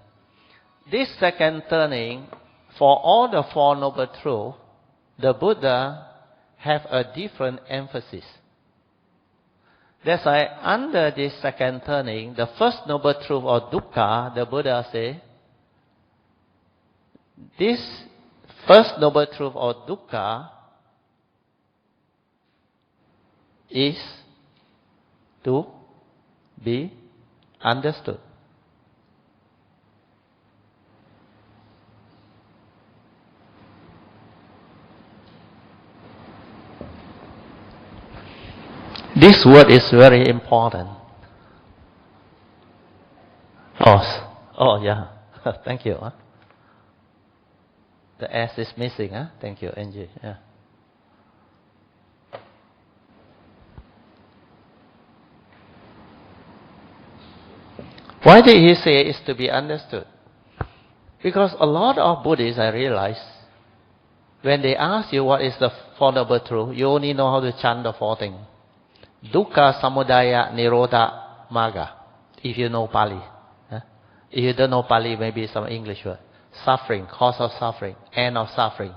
A: This second turning, for all the Four Noble Truths, the Buddha have a different emphasis. That's why under this second turning, the first Noble Truth or dukkha, the Buddha say, this first Noble Truth or dukkha is to be understood. This word is very important. Oh yeah. Thank you. The S is missing. Thank you, Angie. Yeah. Why did he say it's to be understood? Because a lot of Buddhists, I realize, when they ask you what is the Four Noble Truths, you only know how to chant the four things. Dukkha, Samudaya, Nirodha, Magga. If you know Pali. If you don't know Pali, maybe some English word. Suffering, cause of suffering, end of suffering,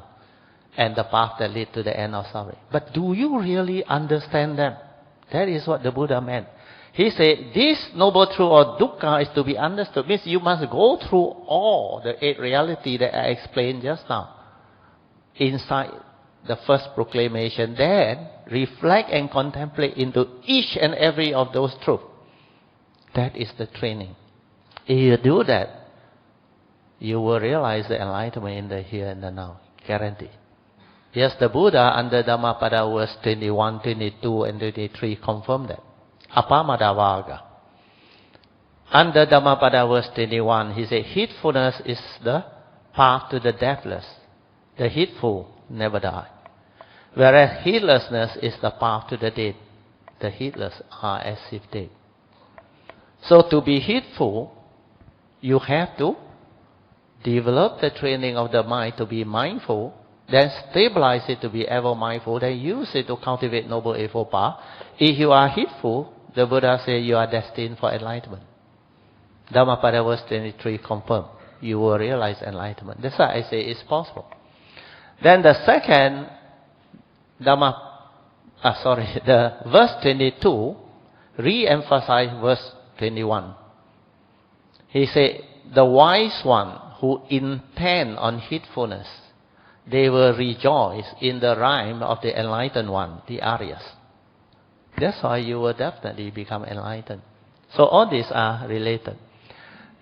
A: and the path that leads to the end of suffering. But do you really understand them? That is what the Buddha meant. He said, this Noble Truth or dukkha is to be understood. Means you must go through all the 8 realities that I explained just now. Inside the first proclamation, then reflect and contemplate into each and every of those truths. That is the training. If you do that, you will realize the enlightenment in the here and the now. Guarantee. Yes, the Buddha under Dhammapada verse 21, 22 and 23 confirmed that. Apamadavaga. Under Dhammapada verse 21, he said, heedfulness is the path to the deathless. The heedful never die. Whereas heedlessness is the path to the dead. The heedless are as if dead. So to be heedful, you have to develop the training of the mind to be mindful, then stabilize it to be ever mindful, then use it to cultivate Noble Eightfold Path. If you are heedful, the Buddha says you are destined for enlightenment. Dhammapada verse 23 confirm. You will realize enlightenment. That's why I say it's possible. Then the second the verse 22 re-emphasize verse 21. He said, the wise one who intend on heedfulness, they will rejoice in the rhyme of the enlightened one, the Aryas. That's why you will definitely become enlightened. So all these are related.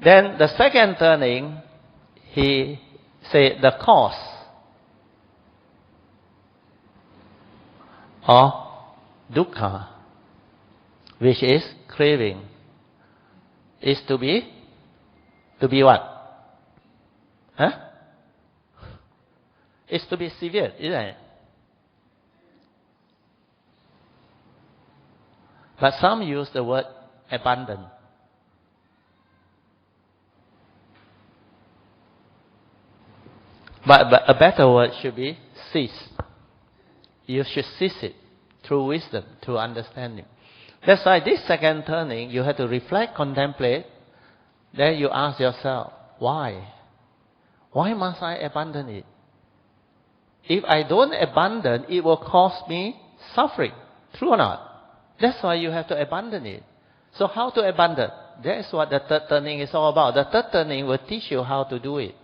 A: Then the second turning, he said the cause of dukkha, which is craving, is to be what? Huh? It's to be severe, isn't it? But some use the word abandon. But a better word should be cease. You should cease it through wisdom, through understanding. That's why this second turning, you have to reflect, contemplate. Then you ask yourself, why? Why must I abandon it? If I don't abandon, it will cause me suffering. True or not? That's why you have to abandon it. So how to abandon? That's what the third turning is all about. The third turning will teach you how to do it.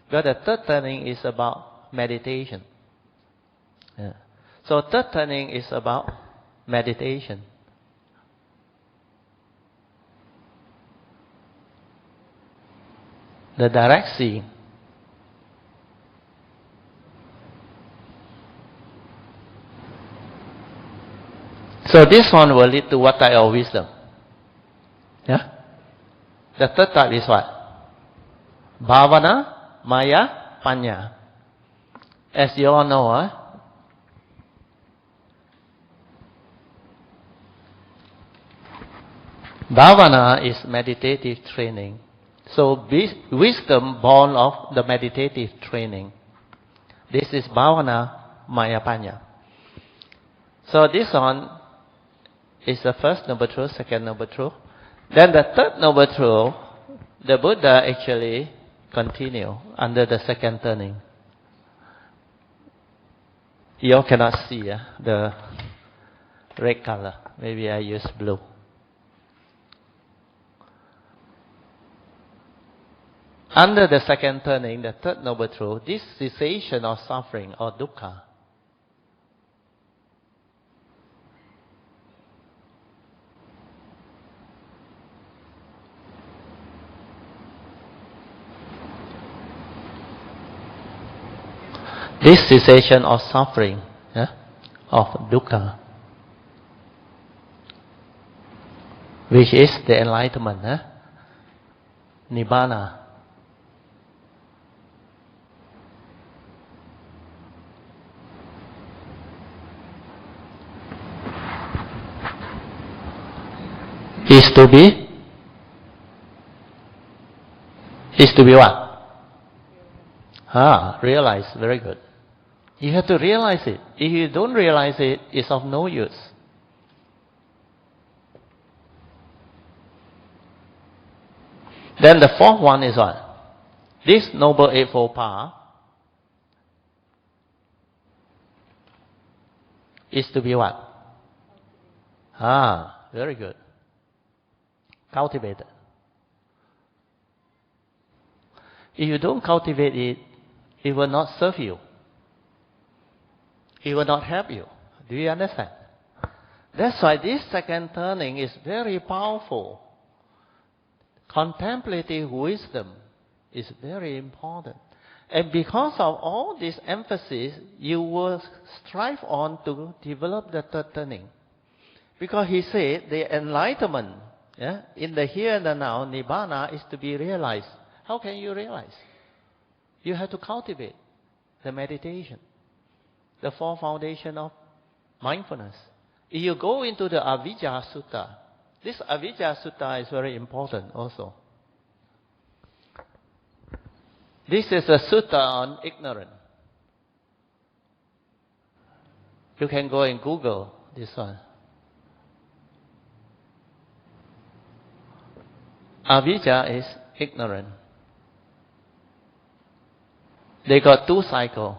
A: But the third turning is about meditation. Yeah. So third turning is about meditation. The direct seeing. So this one will lead to what type of wisdom? Yeah? The third type is what? Bhavana, Maya, Panya. As you all know, Bhavana is meditative training. So wisdom born of the meditative training. This is Bhavana, Maya, Panya. So this one is the first noble truth, second noble truth. Then the third noble truth, the Buddha actually continue under the second turning. You all cannot see the red color. Maybe I use blue. Under the second turning, the third noble truth, this cessation of suffering or dukkha, this cessation of suffering, of dukkha, which is the enlightenment, nibbana. Is to be what? Realize. Very good. You have to realize it. If you don't realize it, it's of no use. Then the fourth one is what? This Noble Eightfold Path is to be what? Very good. Cultivated. If you don't cultivate it, it will not serve you. It will not help you. Do you understand? That's why this second turning is very powerful. Contemplative wisdom is very important. And because of all this emphasis, you will strive on to develop the third turning. Because he said the enlightenment in the here and the now, nibbana, is to be realized. How can you realize? You have to cultivate the meditation, the four foundation of mindfulness. If you go into the Avijja Sutta, this Avijja Sutta is very important also. This is a sutta on ignorance. You can go and Google this one. Avijja is ignorant. They got two cycles.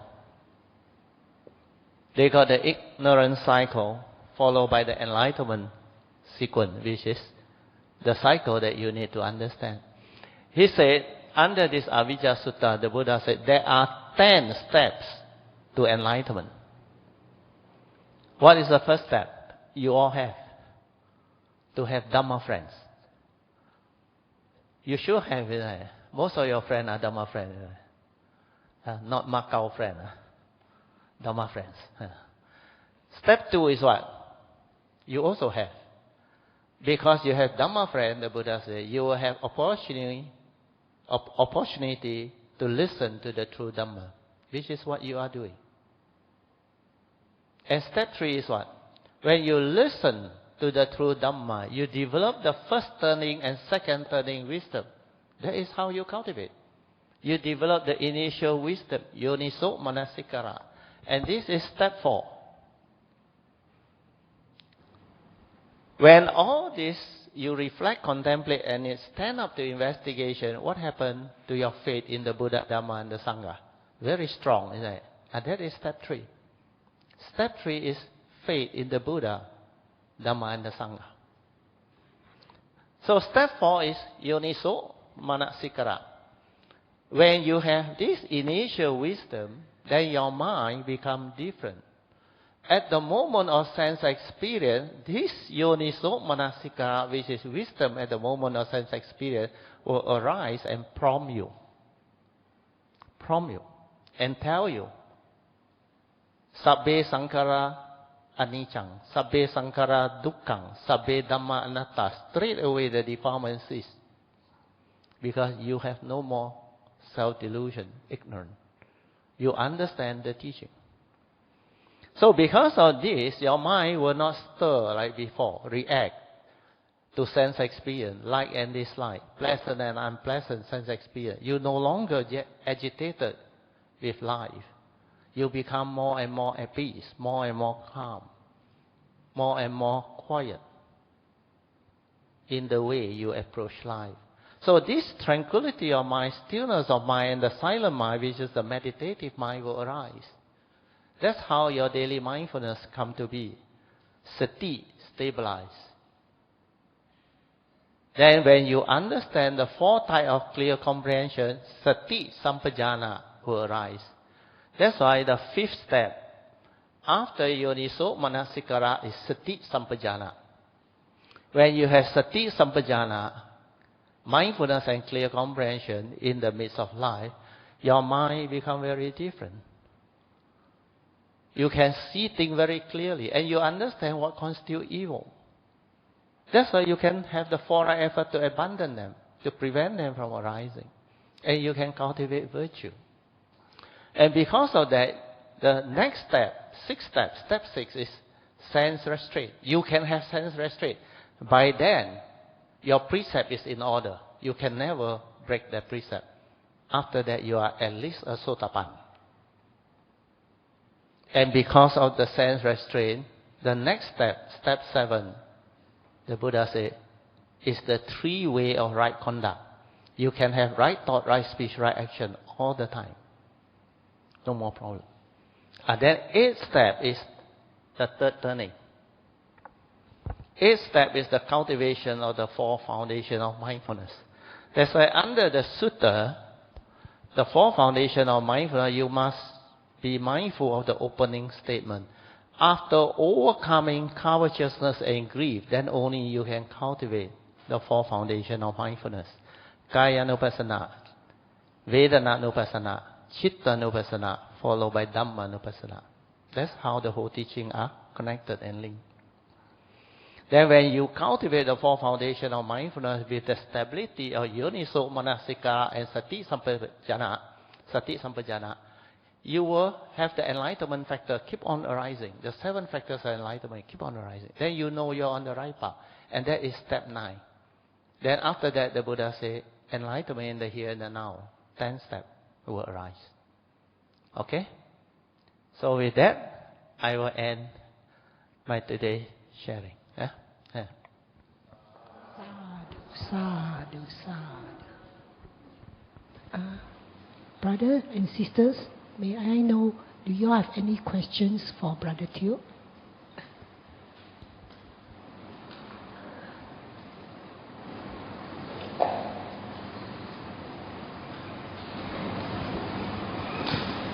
A: They got the ignorance cycle followed by the enlightenment sequence, which is the cycle that you need to understand. He said, under this Avijja Sutta, the Buddha said, there are 10 steps to enlightenment. What is the first step? You all have to have Dhamma friends. You should have it. Most of your friends are Dhamma friends. Not Macau friends. Dhamma friends. Step 2 is what? You also have. Because you have Dhamma friend, the Buddha said, you will have opportunity to listen to the true Dhamma, which is what you are doing. And step 3 is what? When you listen to the true Dhamma, you develop the first turning and second turning wisdom. That is how you cultivate. You develop the initial wisdom, yoniso manasikara. And this is step 4. When all this you reflect, contemplate, and it stand up to investigation, what happened to your faith in the Buddha, Dhamma, and the Sangha? Very strong, isn't it? And that is step 3. Step 3 is faith in the Buddha, Dhamma, and the Sangha. So step 4 is yoniso manasikara. When you have this initial wisdom, then your mind becomes different. At the moment of sense experience, this yoniso manasikara, which is wisdom at the moment of sense experience, will arise and prompt you, and tell you, sabbe sankhara anicca, sabbe sankhara dukkha, sabbe dhamma anatta. Straight away the defilement ceases. Because you have no more self-delusion, ignorant. You understand the teaching. So because of this, your mind will not stir like before, react to sense experience, like and dislike, pleasant and unpleasant sense experience. You no longer get agitated with life. You become more and more at peace, more and more calm, more and more quiet in the way you approach life. So this tranquility of mind, stillness of mind, and the silent mind, which is the meditative mind, will arise. That's how your daily mindfulness come to be. Sati, stabilize. Then when you understand the 4 types of clear comprehension, sati sampajana will arise. That's why the 5th step after yoniso manasikara is sati sampajana. When you have sati sampajana, mindfulness and clear comprehension in the midst of life, your mind becomes very different. You can see things very clearly, and you understand what constitutes evil. That's why you can have the 4 right effort to abandon them, to prevent them from arising. And you can cultivate virtue. And because of that, the next step, 6th step, step 6 is sense restraint. You can have sense restraint. By then, your precept is in order. You can never break that precept. After that, you are at least a sotapan. And because of the sense restraint, the next step, step 7, the Buddha said, is the 3 way of right conduct. You can have right thought, right speech, right action all the time. No more problem. And then 8th step is the 3rd turning. 8th step is the cultivation of the 4 foundations of mindfulness. That's why under the sutta, the 4 foundations of mindfulness, you must be mindful of the opening statement. After overcoming covetousness and grief, then only you can cultivate the 4 foundations of mindfulness. Kaya-nupassana, Vedana-nupassana, Chitta-nupassana, followed by Dhamma-nupassana. That's how the whole teaching are connected and linked. Then when you cultivate the 4 foundations of mindfulness with the stability of yoniso manasikara and sati sampajana, you will have the enlightenment factor keep on arising. The 7 factors of enlightenment keep on arising. Then you know you're on the right path. And that is step 9. Then after that, the Buddha said, enlightenment in the here and the now. 10th step will arise. Okay? So with that, I will end my today sharing. Yeah? Yeah.
B: Sadhu, sadhu. Brothers and sisters, may I know, do you have any questions for Brother Teo?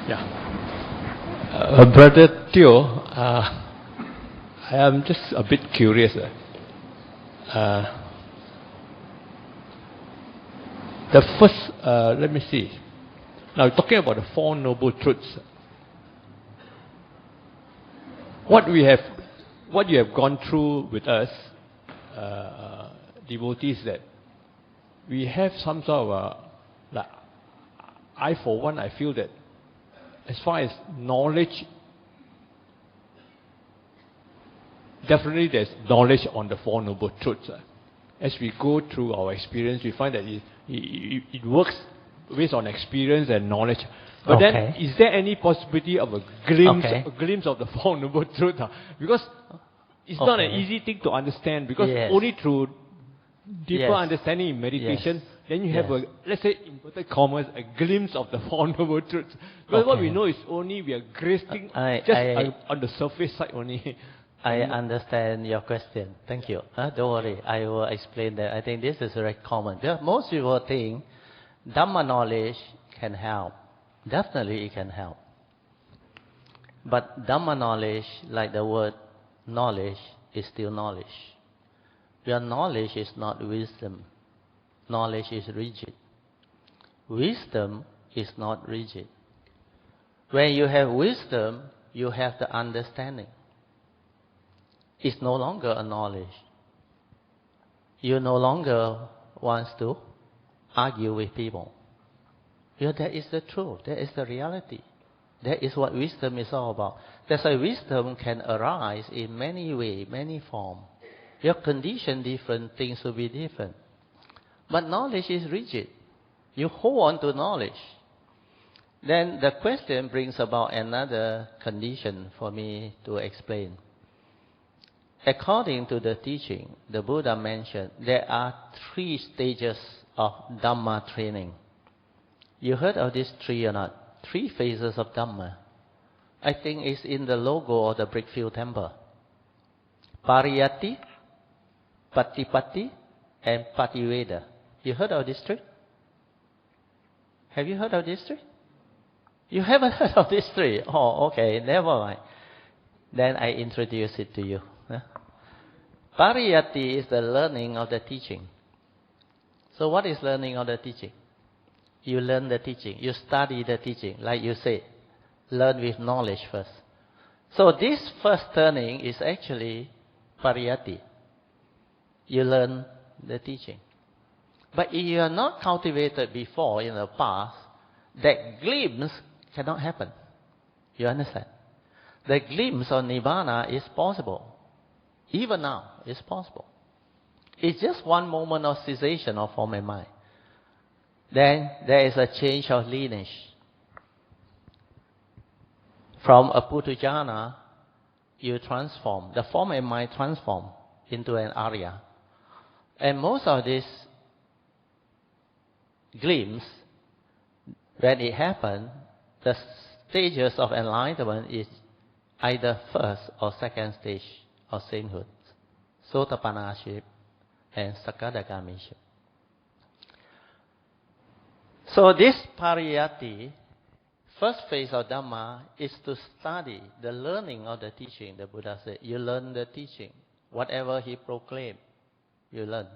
C: Yeah. Brother Teo, I am just a bit curious. The first, let me see. Now, talking about the Four Noble Truths. What you have gone through with us, devotees, that we have some sort of I for one, I feel that as far as knowledge, definitely there's knowledge on the Four Noble Truths. As we go through our experience, we find that it works based on experience and knowledge. But then, is there any possibility of a glimpse of the Four Noble Truths? Because it's not an easy thing to understand, because only through deeper understanding in meditation, then you have let's say, inverted commas, a glimpse of the Four Noble Truths. Because what we know is only we are grasping on the surface side only.
A: I understand your question. Thank you. Don't worry, I will explain that. I think this is very common. Most people think Dhamma knowledge can help. Definitely it can help. But Dhamma knowledge, like the word knowledge, is still knowledge. Your knowledge is not wisdom. Knowledge is rigid. Wisdom is not rigid. When you have wisdom, you have the understanding. It's no longer a knowledge. You no longer want to argue with people. That is the truth. That is the reality. That is what wisdom is all about. That's why wisdom can arise in many ways, many forms. Your condition different, things will be different. But knowledge is rigid. You hold on to knowledge. Then the question brings about another condition for me to explain. According to the teaching, the Buddha mentioned there are 3 stages of Dhamma training. You heard of these 3 or not? 3 phases of Dhamma. I think it's in the logo of the Brickfield Temple. Pariyatti, Patipatti, and Pativeda. You heard of these 3? Have you heard of these 3? You haven't heard of these 3? Oh, okay, never mind. Then I introduce it to you. Pariyatti is the learning of the teaching. So what is learning of the teaching? You learn the teaching. You study the teaching. Like you say, learn with knowledge first. So this first turning is actually pariyatti. You learn the teaching. But if you are not cultivated before in the past, that glimpse cannot happen. You understand? The glimpse of Nibbana is possible. Even now, it's possible. It's just one moment of cessation of form and mind. Then there is a change of lineage. From a Putujana, you transform. The form and mind transform into an Arya. And most of these glimpse, when it happens, the stages of enlightenment is either first or second stage of sainthood, Sotapanaship and Sakadagamiship. So this pariyatti, first phase of Dhamma, is to study the learning of the teaching. The Buddha said, you learn the teaching. Whatever he proclaimed, you learn.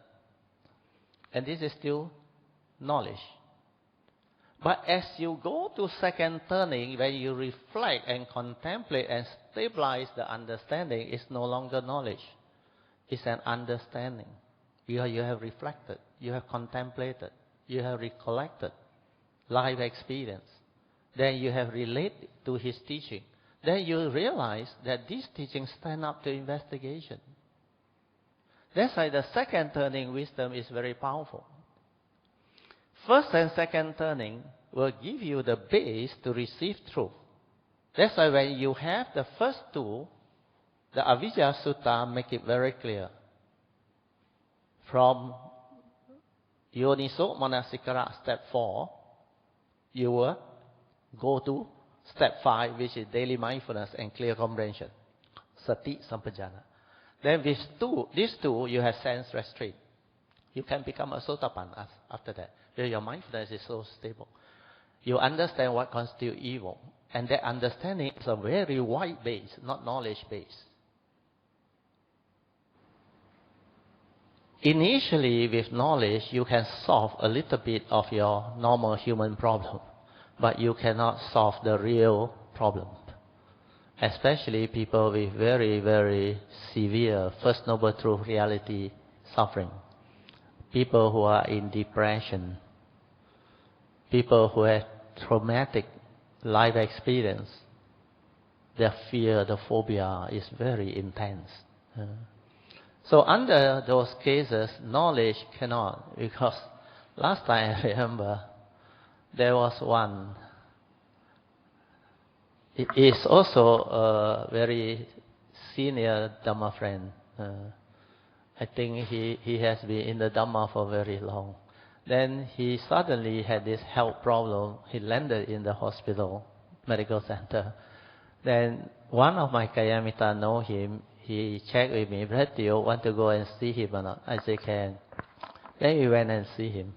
A: And this is still knowledge. But as you go to second turning, when you reflect and contemplate and stabilize the understanding, it's no longer knowledge. It's an understanding. You have reflected, you have contemplated, you have recollected life experience. Then you have related to his teaching. Then you realize that these teachings stand up to investigation. That's why the second turning wisdom is very powerful. First and second turning will give you the base to receive truth. That's why when you have the first 2, the Avijja Sutta make it very clear. From Yoniso Manasikara step 4, you will go to step 5, which is daily mindfulness and clear comprehension. Sati Sampajana. Then with these two, you have sense restraint. You can become a Sotapanna after that. Your mindfulness is so stable. You understand what constitutes evil. And that understanding is a very wide base, not knowledge base. initially with knowledge, you can solve a little bit of your normal human problem, but you cannot solve the real problem. Especially people with very, very severe First Noble Truth reality suffering. People who are in depression. People who have traumatic life experience. Their fear, the phobia is very intense. So under those cases, knowledge cannot, because last time I remember there was one. It is also a very senior Dhamma friend. I think he has been in the Dhamma for very long. Then he suddenly had this health problem. He landed in the hospital, medical center. Then one of my Kayamita know him. He checked with me, Brother Teo, want to go and see him or not? I said, can. Then we went and see him.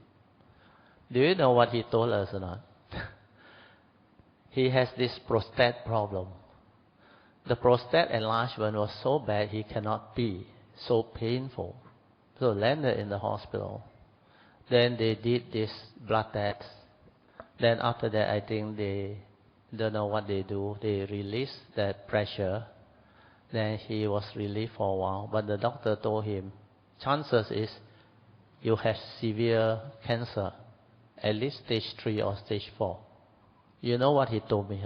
A: Do you know what he told us or not? He has this prostate problem. The prostate enlargement was so bad he cannot pee, so painful. So landed in the hospital. Then they did this blood test. Then after that, I think they don't know what they do. They release that pressure. Then he was relieved for a while. But the doctor told him, chances is you have severe cancer, at least stage 3 or stage 4. You know what he told me?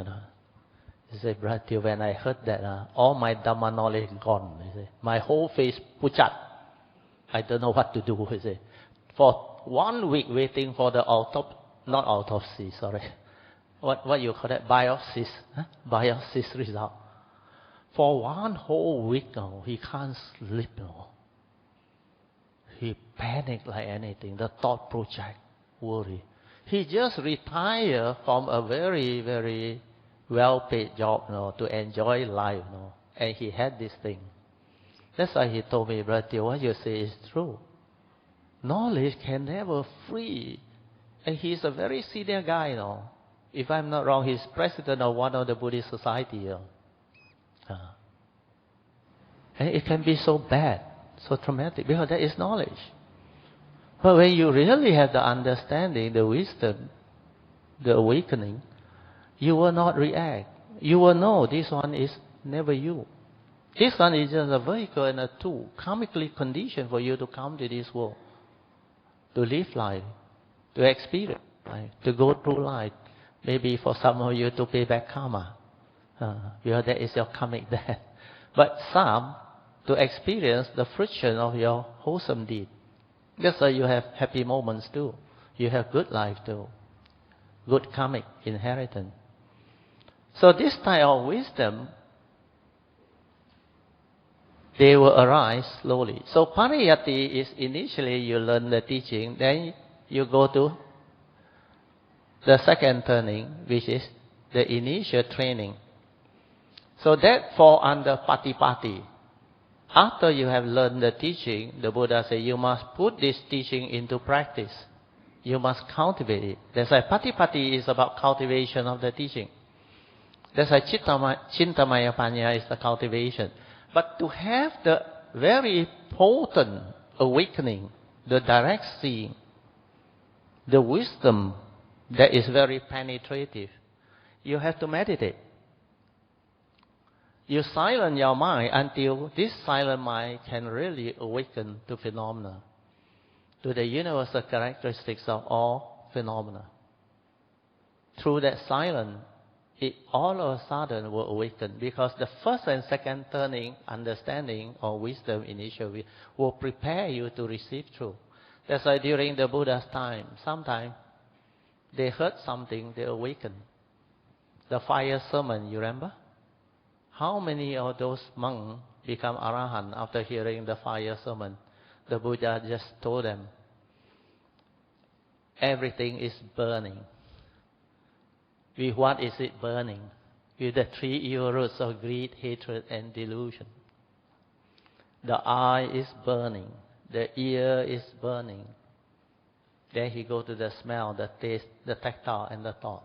A: He said, Brother Teo, when I heard that, all my Dhamma knowledge gone. He said, my whole face pucat. I don't know what to do. He said, for 1 week waiting for the not autopsy, sorry. What you call that? Biopsy. Biopsy result. For 1 whole week, he can't sleep. He panicked like anything. The thought project, worry. He just retired from a very, very well-paid job, to enjoy life, and he had this thing. That's why he told me, Brother Teo, what you say is true. Knowledge can never free. And he's a very senior guy, If I'm not wrong, he's president of one of the Buddhist society. And it can be so bad, so traumatic, because that is knowledge. But when you really have the understanding, the wisdom, the awakening, you will not react. You will know this one is never you. This one is just a vehicle and a tool, karmically conditioned for you to come to this world, to live life, to experience life, to go through life. Maybe for some of you to pay back karma, because that is your karmic debt. But some, to experience the fruition of your wholesome deed. That's why you have happy moments too. You have good life too. Good karmic inheritance. So this type of wisdom, they will arise slowly. So pariyatti is initially you learn the teaching, then you go to the second turning, which is the initial training. So that fall under patipatti. After you have learned the teaching, the Buddha said, you must put this teaching into practice. You must cultivate it. That's why patipatti is about cultivation of the teaching. That's why Chintamaya Panya is the cultivation. But to have the very potent awakening, the direct seeing, the wisdom that is very penetrative, you have to meditate. You silence your mind until this silent mind can really awaken to phenomena, to the universal characteristics of all phenomena. Through that silence, it all of a sudden will awaken, because the first and second turning understanding or wisdom initially will prepare you to receive truth. That's why during the Buddha's time, sometimes they heard something, they awaken. The fire sermon, you remember? How many of those monks become arahant after hearing the fire sermon? The Buddha just told them, everything is burning. With what is it burning? With the 3 evil roots of greed, hatred, and delusion. The eye is burning. The ear is burning. Then he go to the smell, the taste, the tactile, and the thought.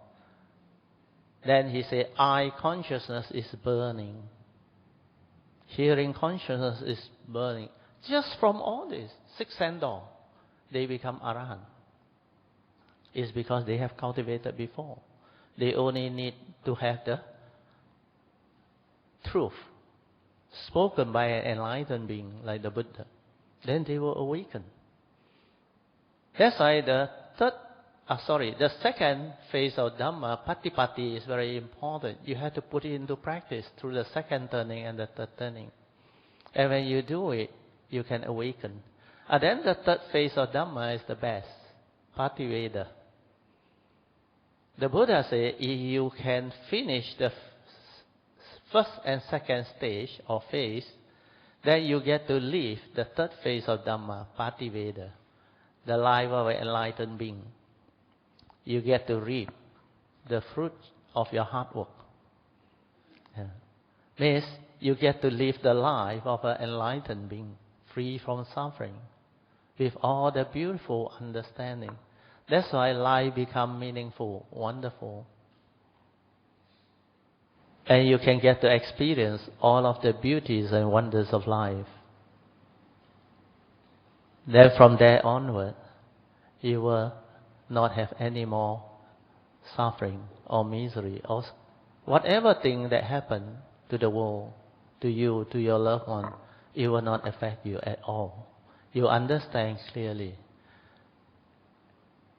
A: Then he said, eye consciousness is burning. Hearing consciousness is burning. Just from all this, 6 sandal, they become arahant. It's because they have cultivated before. They only need to have the truth spoken by an enlightened being like the Buddha. Then they will awaken. That's why the second phase of Dhamma, Patipatti, is very important. You have to put it into practice through the second turning and the third turning. And when you do it, you can awaken. And then the third phase of Dhamma is the best, Pativeda. The Buddha said, if you can finish the first and second stage or phase, then you get to live the third phase of Dhamma, Pativeda, the life of an enlightened being. You get to reap the fruit of your hard work. Yeah. Means you get to live the life of an enlightened being, free from suffering, with all the beautiful understanding. That's why life becomes meaningful, wonderful. And you can get to experience all of the beauties and wonders of life. Then from there onward, you will not have any more suffering or misery or whatever thing that happened to the world, to you, to your loved one, it will not affect you at all. You understand clearly.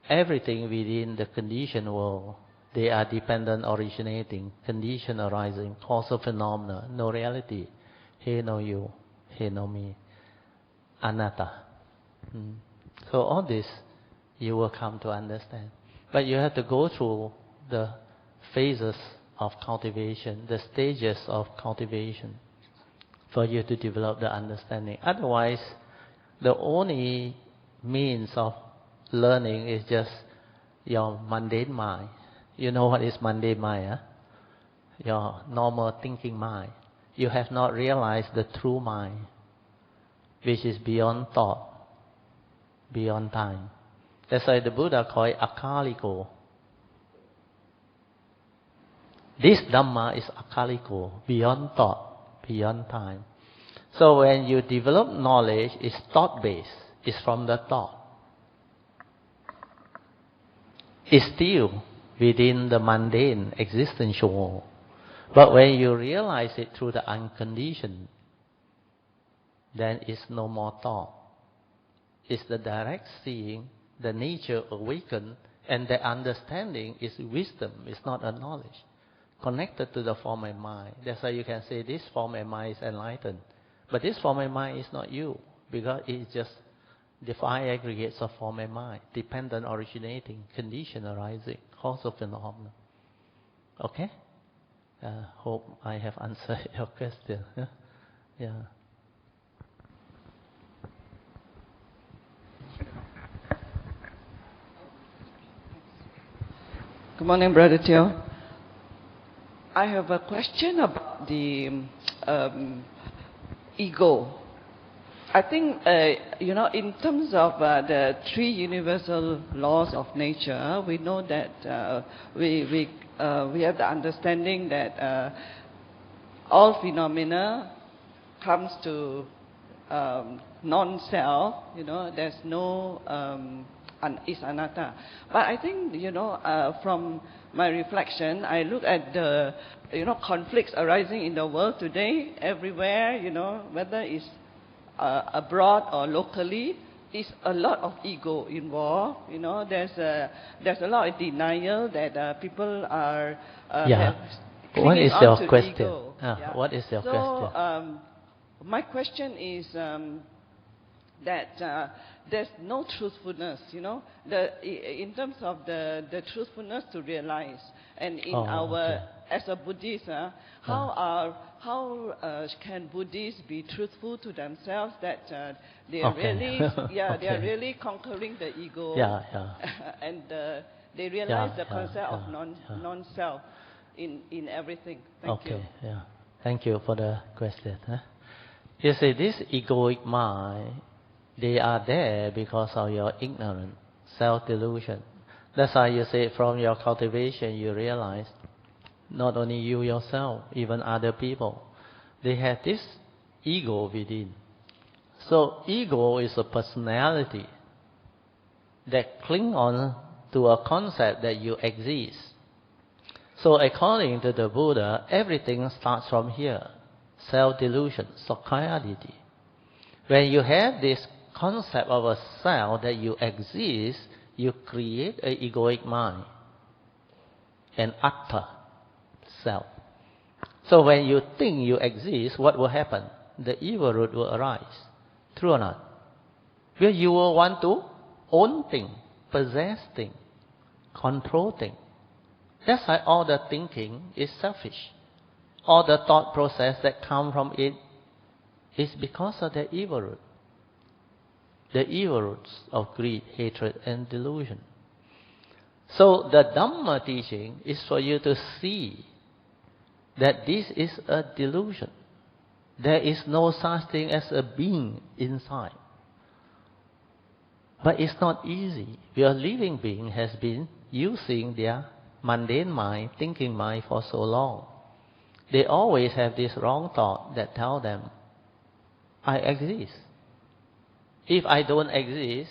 A: Everything within the conditioned world, they are dependent originating, condition arising, causal phenomena, no reality. He no you, he no me. Anatta. So all this you will come to understand. But you have to go through the phases of cultivation, the stages of cultivation, for you to develop the understanding. Otherwise, the only means of learning is just your mundane mind. You know what is mundane mind, huh? Your normal thinking mind. You have not realized the true mind, which is beyond thought, beyond time. That's why the Buddha called it akaliko. This Dhamma is akaliko, beyond thought, beyond time. So when you develop knowledge, it's thought-based. It's from the thought. It's still within the mundane existential world. But when you realize it through the unconditioned, then it's no more thought. It's the direct seeing, the nature awakened, and the understanding is wisdom. It's not a knowledge connected to the form and mind. That's why you can say this form and mind is enlightened. But this form and mind is not you, because it's just the 5 aggregates of form and mind, dependent originating, condition arising, causal phenomena. Okay? Hope I have answered your question. Yeah.
D: Good morning, Brother Teo. I have a question about the ego. I think, in terms of the 3 universal laws of nature, we know that we have the understanding that all phenomena comes to non-self. There's no is anatta. But I think, from my reflection, I look at the, conflicts arising in the world today, everywhere, whether it's abroad or locally, is a lot of ego involved. There's a lot of denial that people are.
A: What is your question?
D: Yeah.
A: What is your question?
D: So, my question is that there's no truthfulness, in terms of the truthfulness to realize, and in as a Buddhist, how can Buddhists be truthful to themselves that they are they are really conquering the ego, and they realize the concept of non-self in everything. Thank you.
A: Yeah. Thank you for the question. You see, this egoic mind, they are there because of your ignorance, self-delusion. That's why you say from your cultivation you realize not only you yourself, even other people, they have this ego within. So ego is a personality that cling on to a concept that you exist. So according to the Buddha, everything starts from here. Self-delusion, Sakkayaditthi. When you have this concept of a self that you exist, you create an egoic mind, an atta, self. So when you think you exist, what will happen? The evil root will arise. True or not? Where you will want to own things, possess things, control things. That's why all the thinking is selfish. All the thought process that come from it is because of the evil root. The evil roots of greed, hatred, and delusion. So the Dhamma teaching is for you to see that this is a delusion. There is no such thing as a being inside. But it's not easy. Your living being has been using their mundane mind, thinking mind for so long. They always have this wrong thought that tell them, I exist. If I don't exist,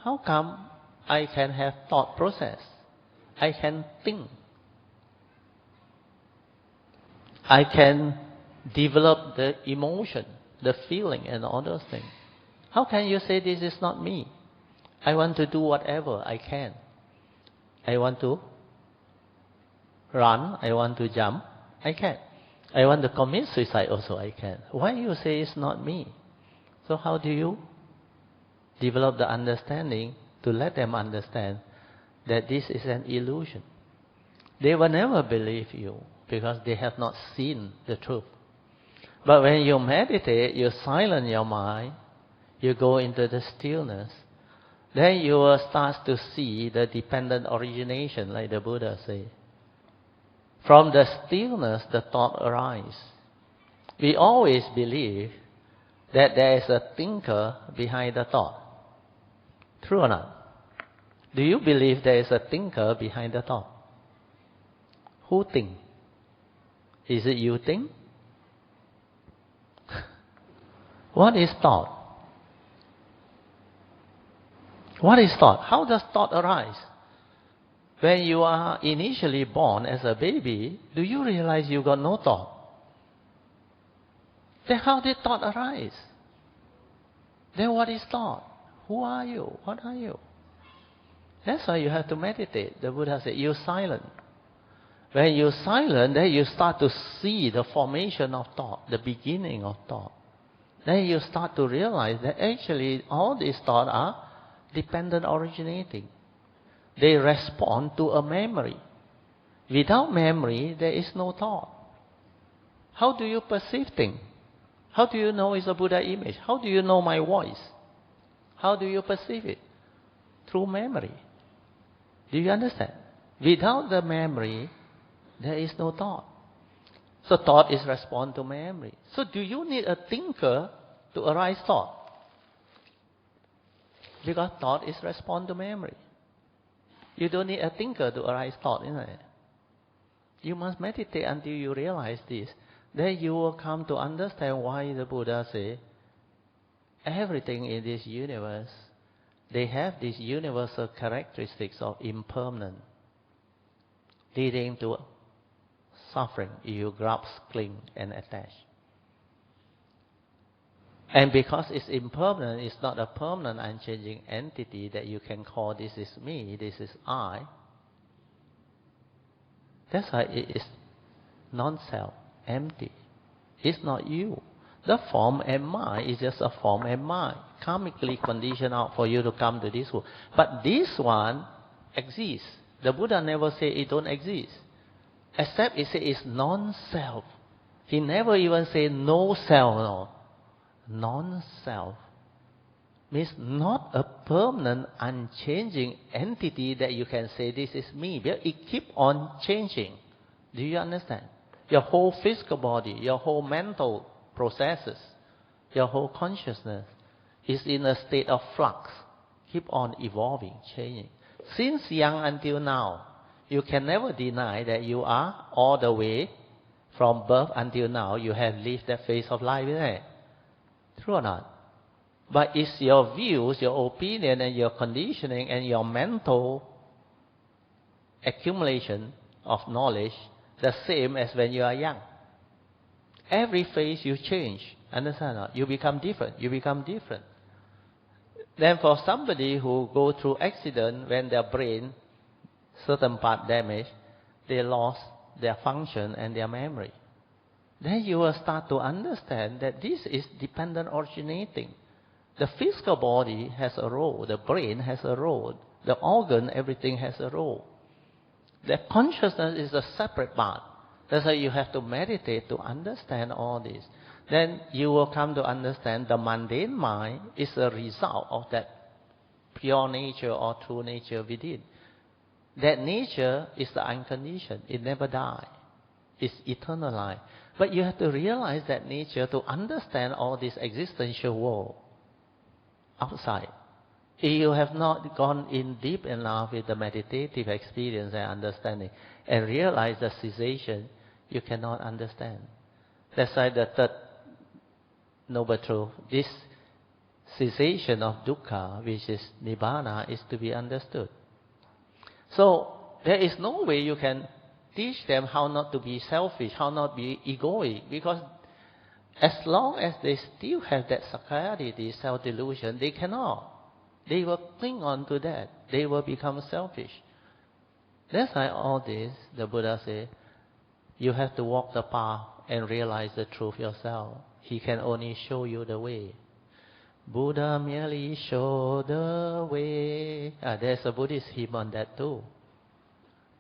A: how come I can have thought process? I can think. I can develop the emotion, the feeling, and all those things. How can you say this is not me? I want to do whatever I can. I want to run, I want to jump, I can. I want to commit suicide also, I can. Why you say it's not me? So how do you develop the understanding to let them understand that this is an illusion? They will never believe you because they have not seen the truth. But when you meditate, you silence your mind, you go into the stillness, then you will start to see the dependent origination, like the Buddha said. From the stillness, the thought arises. We always believe that there is a thinker behind the thought. True or not? Do you believe there is a thinker behind the thought? Who think? Is it you think? What is thought? What is thought? How does thought arise? When you are initially born as a baby, do you realize you got no thought? Then how did thought arise? Then what is thought? Who are you? What are you? That's why you have to meditate. The Buddha said, you silent. When you silent, then you start to see the formation of thought, the beginning of thought. Then you start to realize that actually all these thoughts are dependent originating. They respond to a memory. Without memory, there is no thought. How do you perceive things? How do you know it's a Buddha image? How do you know my voice? How do you perceive it? Through memory. Do you understand? Without the memory, there is no thought. So thought is respond to memory. So do you need a thinker to arise thought? Because thought is respond to memory. You don't need a thinker to arise thought, isn't it? You must meditate until you realize this. Then you will come to understand why the Buddha said, everything in this universe, they have these universal characteristics of impermanence, leading to suffering if you grasp, cling, and attach. And because it's impermanent, it's not a permanent, unchanging entity that you can call this is me, this is I. That's why it is non-self, empty. It's not you. The form and mind is just a form and mind, karmically conditioned out for you to come to this world. But this one exists. The Buddha never say it don't exist, except it say it's non-self. He never even say no self, no. Non-self means not a permanent, unchanging entity that you can say this is me. But it keep on changing. Do you understand? Your whole physical body, your whole mental processes, your whole consciousness is in a state of flux. Keep on evolving, changing. Since young until now, you can never deny that you are all the way from birth until now, you have lived that phase of life, isn't it? True or not? But is your views, your opinion, and your conditioning, and your mental accumulation of knowledge the same as when you are young? Every phase you change. Understand or not? You become different. You become different. Then for somebody who go through accident, when their brain, certain part damaged, they lost their function and their memory. Then you will start to understand that this is dependent originating. The physical body has a role. The brain has a role. The organ, everything has a role. The consciousness is a separate part. That's why you have to meditate to understand all this. Then you will come to understand the mundane mind is a result of that pure nature or true nature within. That nature is the unconditioned. It never dies. It's eternal life. But you have to realize that nature to understand all this existential world outside. If you have not gone in deep enough with the meditative experience and understanding and realize the cessation, you cannot understand. That's why the third noble truth, this cessation of dukkha, which is nibbana, is to be understood. So there is no way you can teach them how not to be selfish, how not to be egoic, because as long as they still have that sakkayaditthi, self-delusion, they cannot. They will cling on to that. They will become selfish. That's why all this, the Buddha said, you have to walk the path and realize the truth yourself. He can only show you the way. Buddha merely show the way. There's a Buddhist hymn on that too.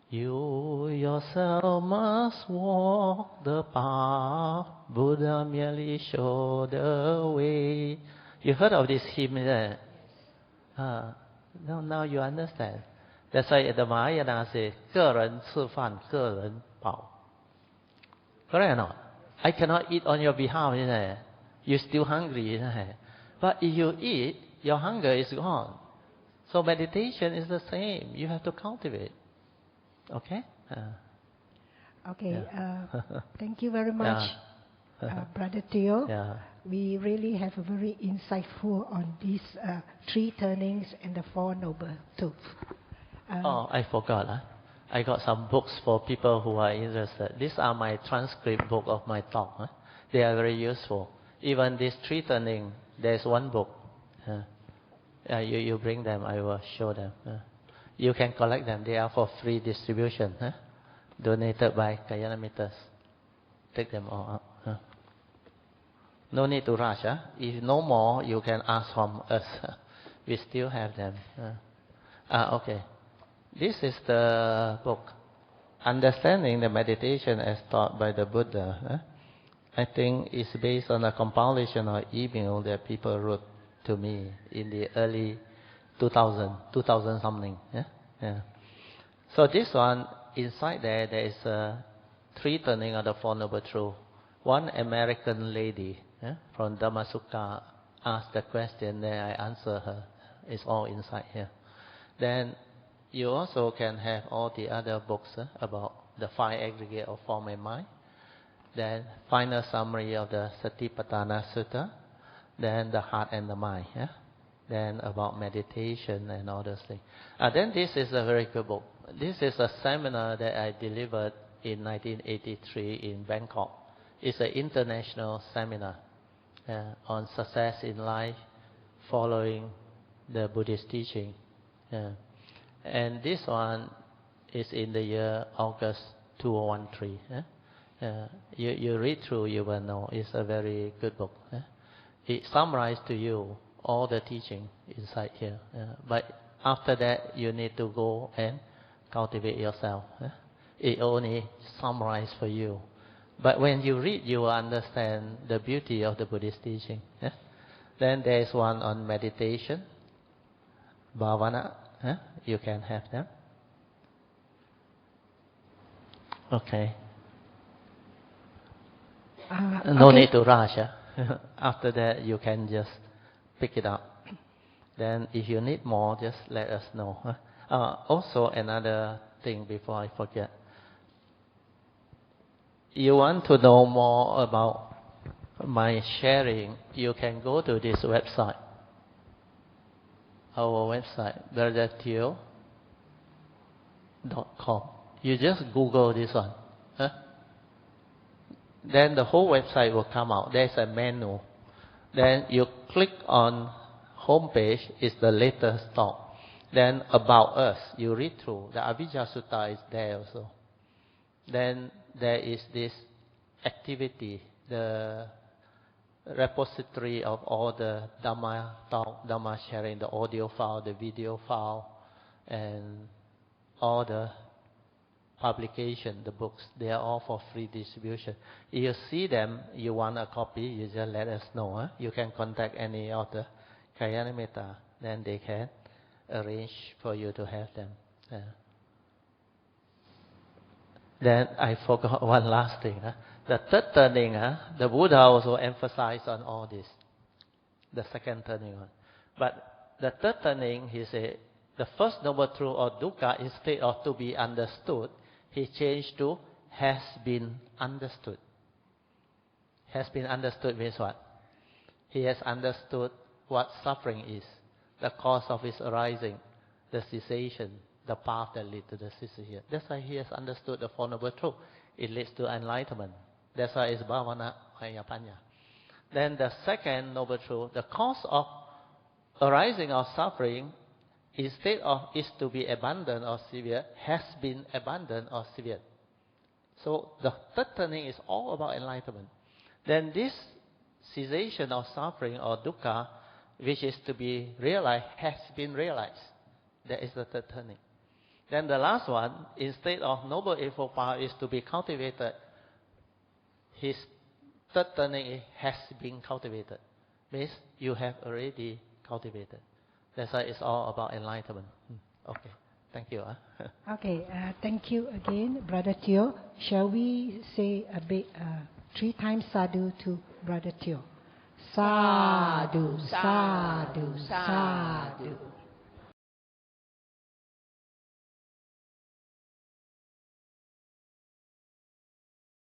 A: You yourself must walk the path. Buddha merely show the way. You heard of this hymn there? Now you understand. That's why the Mahayana says, 个人吃饭,个人饱. Correct or not? I cannot eat on your behalf, isn't it? You're still hungry, isn't it? But if you eat, your hunger is gone. So meditation is the same. You have to cultivate. Okay?
B: Okay. Thank you very much, Brother Theo.
A: Yeah.
B: We really have a very insightful on these three turnings and the Four Noble Truths.
A: I forgot. I got some books for people who are interested. These are my transcript book of my talk. They are very useful. Even this three turning, there's one book. You bring them, I will show them. You can collect them. They are for free distribution. Donated by Kalyana Take them all up. No need to rush. If no more, you can ask from us. We still have them. Okay. This is the book, Understanding the Meditation as Taught by the Buddha. I think it's based on a compilation or email that people wrote to me in the early 2000 something. So this one, inside there is three turning of the Four Noble Truths. One American lady from Dhammasukha asked the question, then I answer her. It's all inside here. Then you also can have all the other books about the five aggregate of form and mind. Then final summary of the Satipatthana Sutta. Then the heart and the mind. Then about meditation and all those things. Then this is a very good book. This is a seminar that I delivered in 1983 in Bangkok. It's an international seminar on success in life following the Buddhist teaching. And this one is in the year August 2013. You read through, you will know. It's a very good book. It summarizes to you all the teaching inside here. But after that, you need to go and cultivate yourself. It only summarizes for you. But when you read, you will understand the beauty of the Buddhist teaching. Then there is one on meditation, bhavana. You can have them. Okay. No need to rush. After that, you can just pick it up. Then if you need more, just let us know. Also, another thing before I forget. You want to know more about my sharing, you can go to this website. our website, brotherteo.com. You just Google this one. Huh? Then the whole website will come out. There's a menu. Then you click on home page, is the latest talk. Then about us, you read through. The Avijja Sutta is there also. Then there is this activity, the repository of all the Dhamma talk, Dhamma sharing, the audio file, the video file, and all the publication, the books. They are all for free distribution. If you see them, you want a copy, you just let us know. Huh? You can contact any of the Kalyanamitta, then they can arrange for you to have them. Then I forgot one last thing. The third turning, the Buddha also emphasized on all this. The second turning on. But the third turning, he said, the first noble truth or dukkha, instead of to be understood, he changed to has been understood. Has been understood means what? He has understood what suffering is, the cause of its arising, the cessation, the path that leads to the cessation. That's why he has understood the Four Noble Truths. It leads to enlightenment. That's why it's Bhavana Panya. Then the second Noble Truth, the cause of arising of suffering, instead of is to be abundant or severe, has been abundant or severe. So the third turning is all about enlightenment. Then this cessation of suffering or dukkha, which is to be realized, has been realized. That is the third turning. Then the last one, instead of Noble Eightfold Path is to be cultivated, his third turning has been cultivated. Means you have already cultivated. That's why it's all about enlightenment. Okay, thank you.
B: Okay, thank you again, Brother Teo. Shall we say a bit, 3 times sadhu to Brother Teo? Sadhu, sadhu, sadhu.